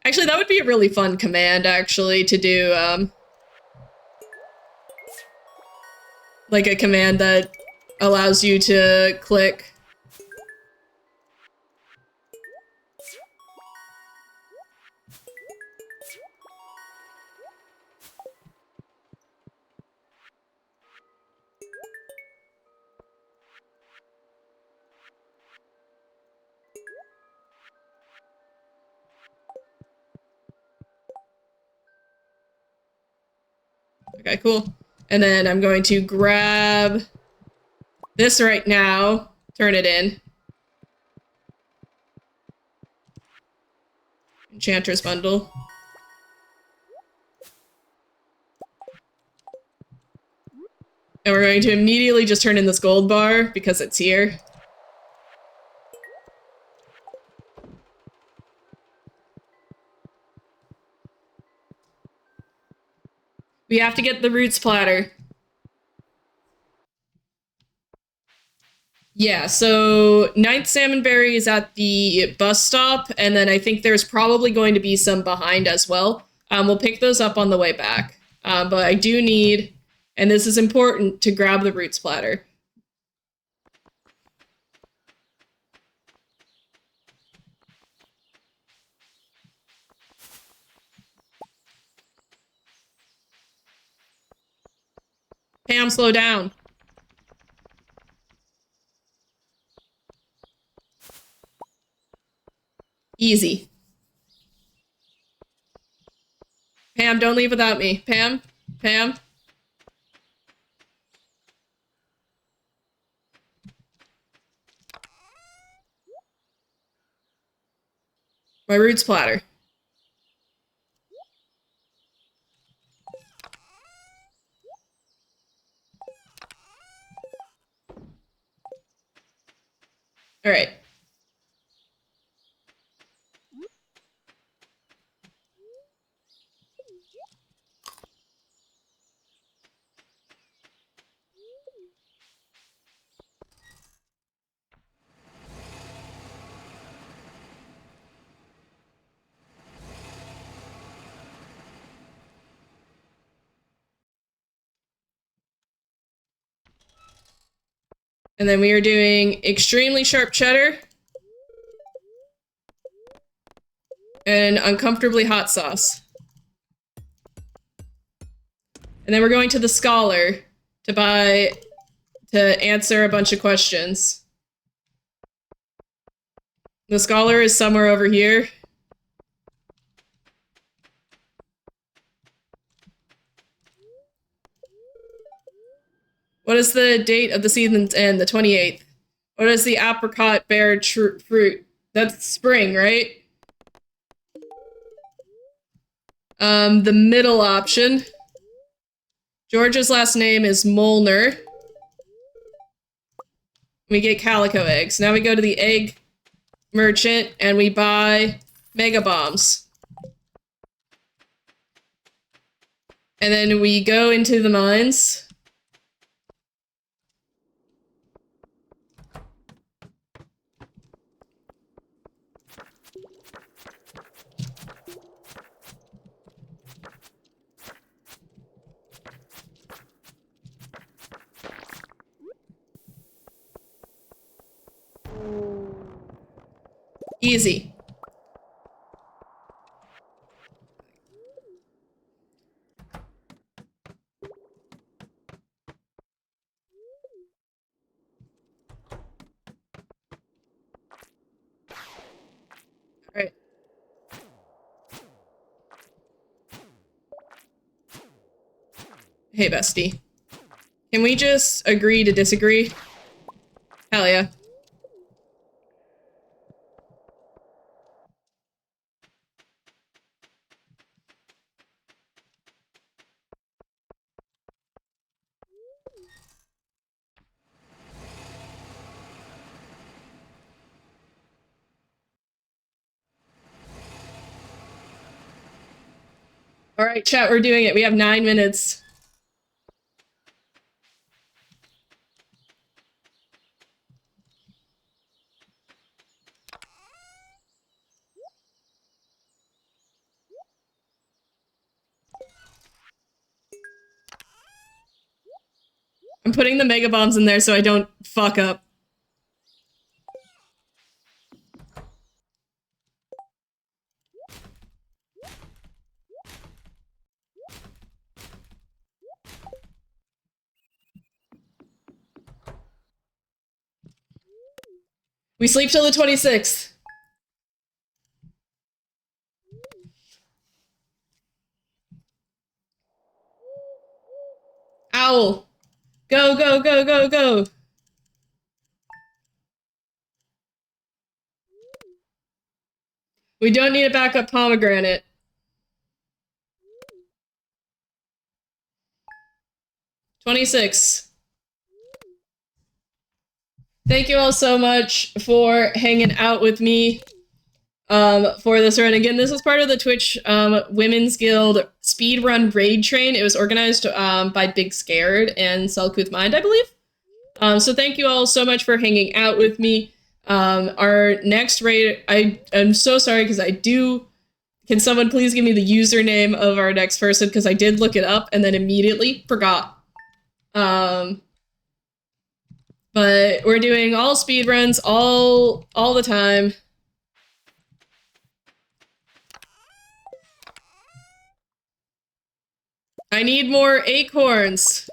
Actually, that would be a really fun command, actually, to do, like a command that allows you to click. Okay, cool. And then I'm going to grab this right now, turn it in. Enchantress bundle. And we're going to immediately just turn in this gold bar because it's here. We have to get the roots platter. Yeah, so 9th Salmonberry is at the bus stop, and then I think there's probably going to be some behind as well. We'll pick those up on the way back. But I do need, and this is important, to grab the roots platter. Pam, slow down. Easy. Pam, don't leave without me. Pam? Pam? My roots platter. All right. And then we are doing extremely sharp cheddar and uncomfortably hot sauce. And then we're going to the Scholar to answer a bunch of questions. The Scholar is somewhere over here. What is the date of the season's end? The 28th. What is the apricot bear fruit? That's spring, right? The middle option. George's last name is Molnar. We get calico eggs. Now we go to the egg merchant and we buy mega bombs. And then we go into the mines. Easy. All right. Hey, bestie. Can we just agree to disagree? Hell yeah. All right, chat, we're doing it. We have 9 minutes. I'm putting the mega bombs in there so I don't fuck up. We sleep till the 26th. Owl. Go, go, go, go, go. We don't need a backup pomegranate. $26. Thank you all so much for hanging out with me for this run. Again, this is part of the Twitch Women's Guild Speedrun Raid Train. It was organized by Big Scared and Selkuth Mind, I believe. So thank you all so much for hanging out with me. Our next raid, I'm so sorry because I do... Can someone please give me the username of our next person? Because I did look it up and then immediately forgot. But we're doing all speedruns all the time. I need more acorns.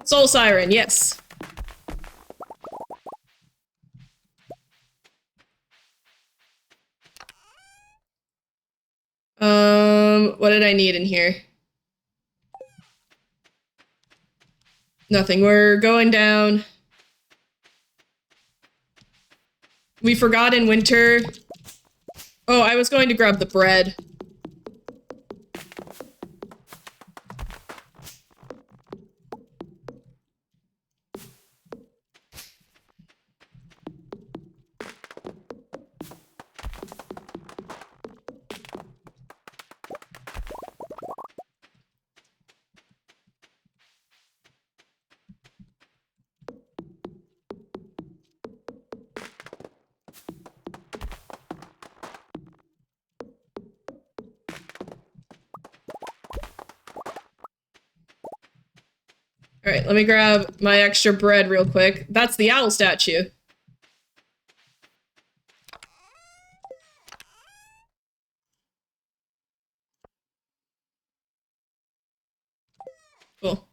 Soul Siren, yes. What did I need in here? Nothing. We're going down. We forgot in winter. Oh, I was going to grab the bread. Alright, let me grab my extra bread real quick. That's the owl statue. Cool.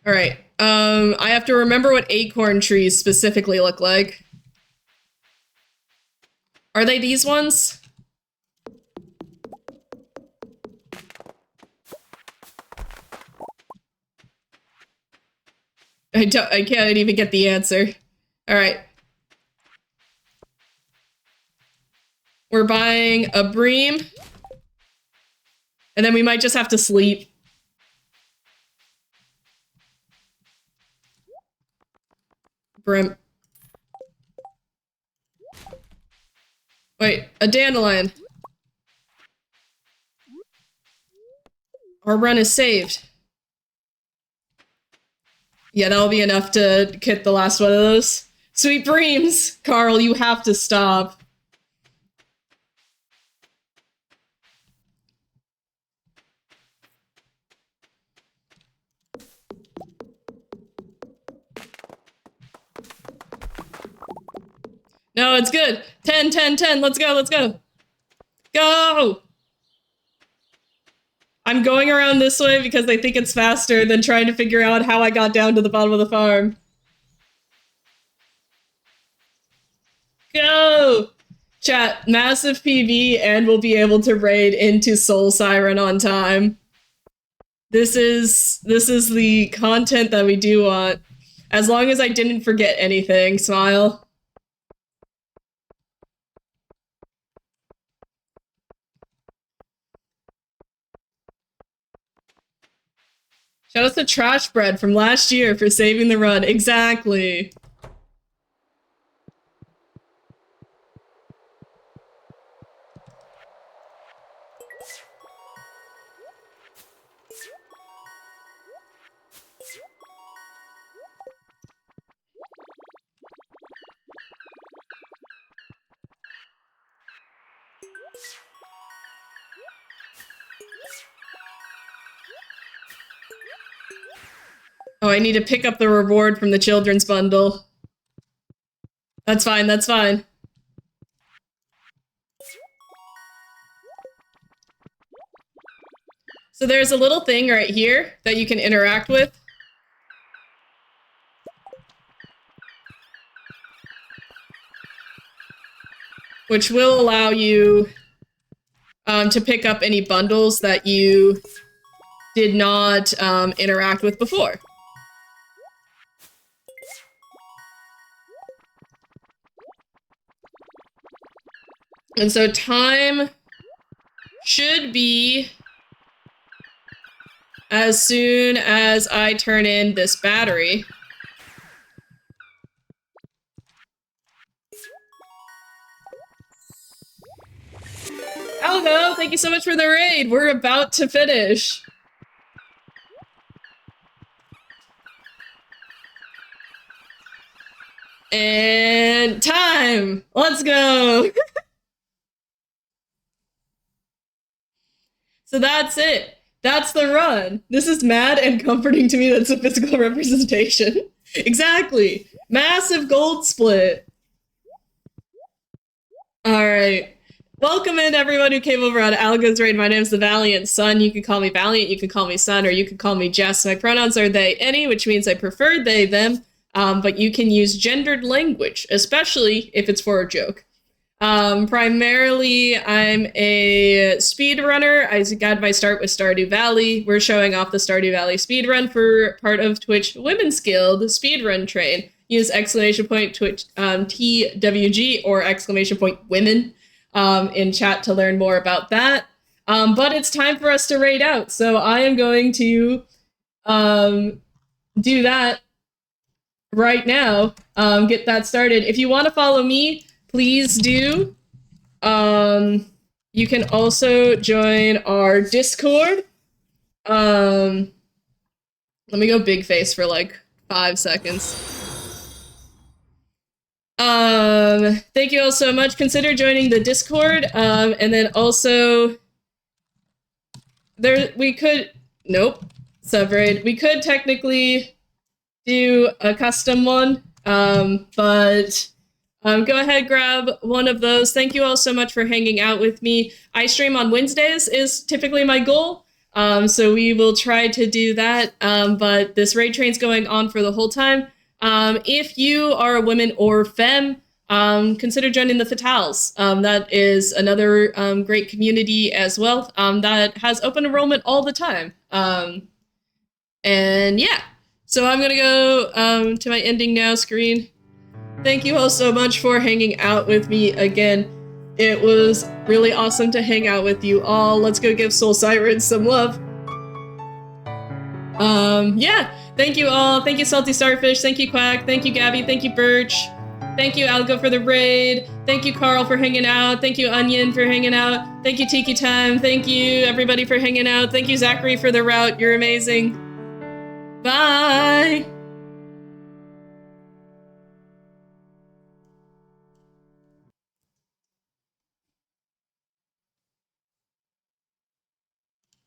Alright, I have to remember what acorn trees specifically look like. Are they these ones? I can't even get the answer. Alright. We're buying a bream. And then we might just have to sleep. Brim. Wait, a dandelion. Our run is saved. Yeah, that'll be enough to get the last one of those. Sweet breams! Carl, you have to stop. No, it's good. 10, 10, 10. Let's go, let's go. Go! I'm going around this way because I think it's faster than trying to figure out how I got down to the bottom of the farm. Go! Chat, massive PV, and we'll be able to raid into Soul Siren on time. This is the content that we do want. As long as I didn't forget anything, smile. Shout out to Trash Bread from last year for saving the run. Exactly. Oh, I need to pick up the reward from the children's bundle. That's fine, that's fine. So there's a little thing right here that you can interact with. Which will allow you to pick up any bundles that you did not interact with before. And so time should be as soon as I turn in this battery. Algo, thank you so much for the raid. We're about to finish. And time! Let's go! So that's it. That's the run. This is mad and comforting to me that's a physical representation. Exactly. Massive gold split. Alright. Welcome in everyone who came over on Algo's raid. My name's the Valiant Sun. You can call me Valiant, you can call me Sun, or you can call me Jess. My pronouns are they, any, which means I prefer they, them. But you can use gendered language, especially if it's for a joke. Primarily, I'm a speedrunner. I got my start with Stardew Valley. We're showing off the Stardew Valley speedrun for part of Twitch Women's Guild speedrun train. Use exclamation point Twitch TWG or exclamation point women in chat to learn more about that. But it's time for us to raid out, so I am going to do that right now. Get that started. If you want to follow me, please do. You can also join our Discord. Let me go big face for like 5 seconds. Thank you all so much. Consider joining the Discord. And then also we could technically do a custom one. But go ahead, grab one of those. Thank you all so much for hanging out with me. I stream on Wednesdays is typically my goal. So we will try to do that. But this raid train's going on for the whole time. If you are a woman or femme, consider joining the Fatales. That is another great community as well that has open enrollment all the time. And yeah, so I'm gonna go to my ending now screen. Thank you all so much for hanging out with me again. It was really awesome to hang out with you all. Let's go give Soul Siren some love. Yeah, thank you all. Thank you, Salty Starfish. Thank you, Quack. Thank you, Gabby. Thank you, Birch. Thank you, Algo, for the raid. Thank you, Carl, for hanging out. Thank you, Onion, for hanging out. Thank you, Tiki Time. Thank you, everybody, for hanging out. Thank you, Zachary, for the route. You're amazing. Bye!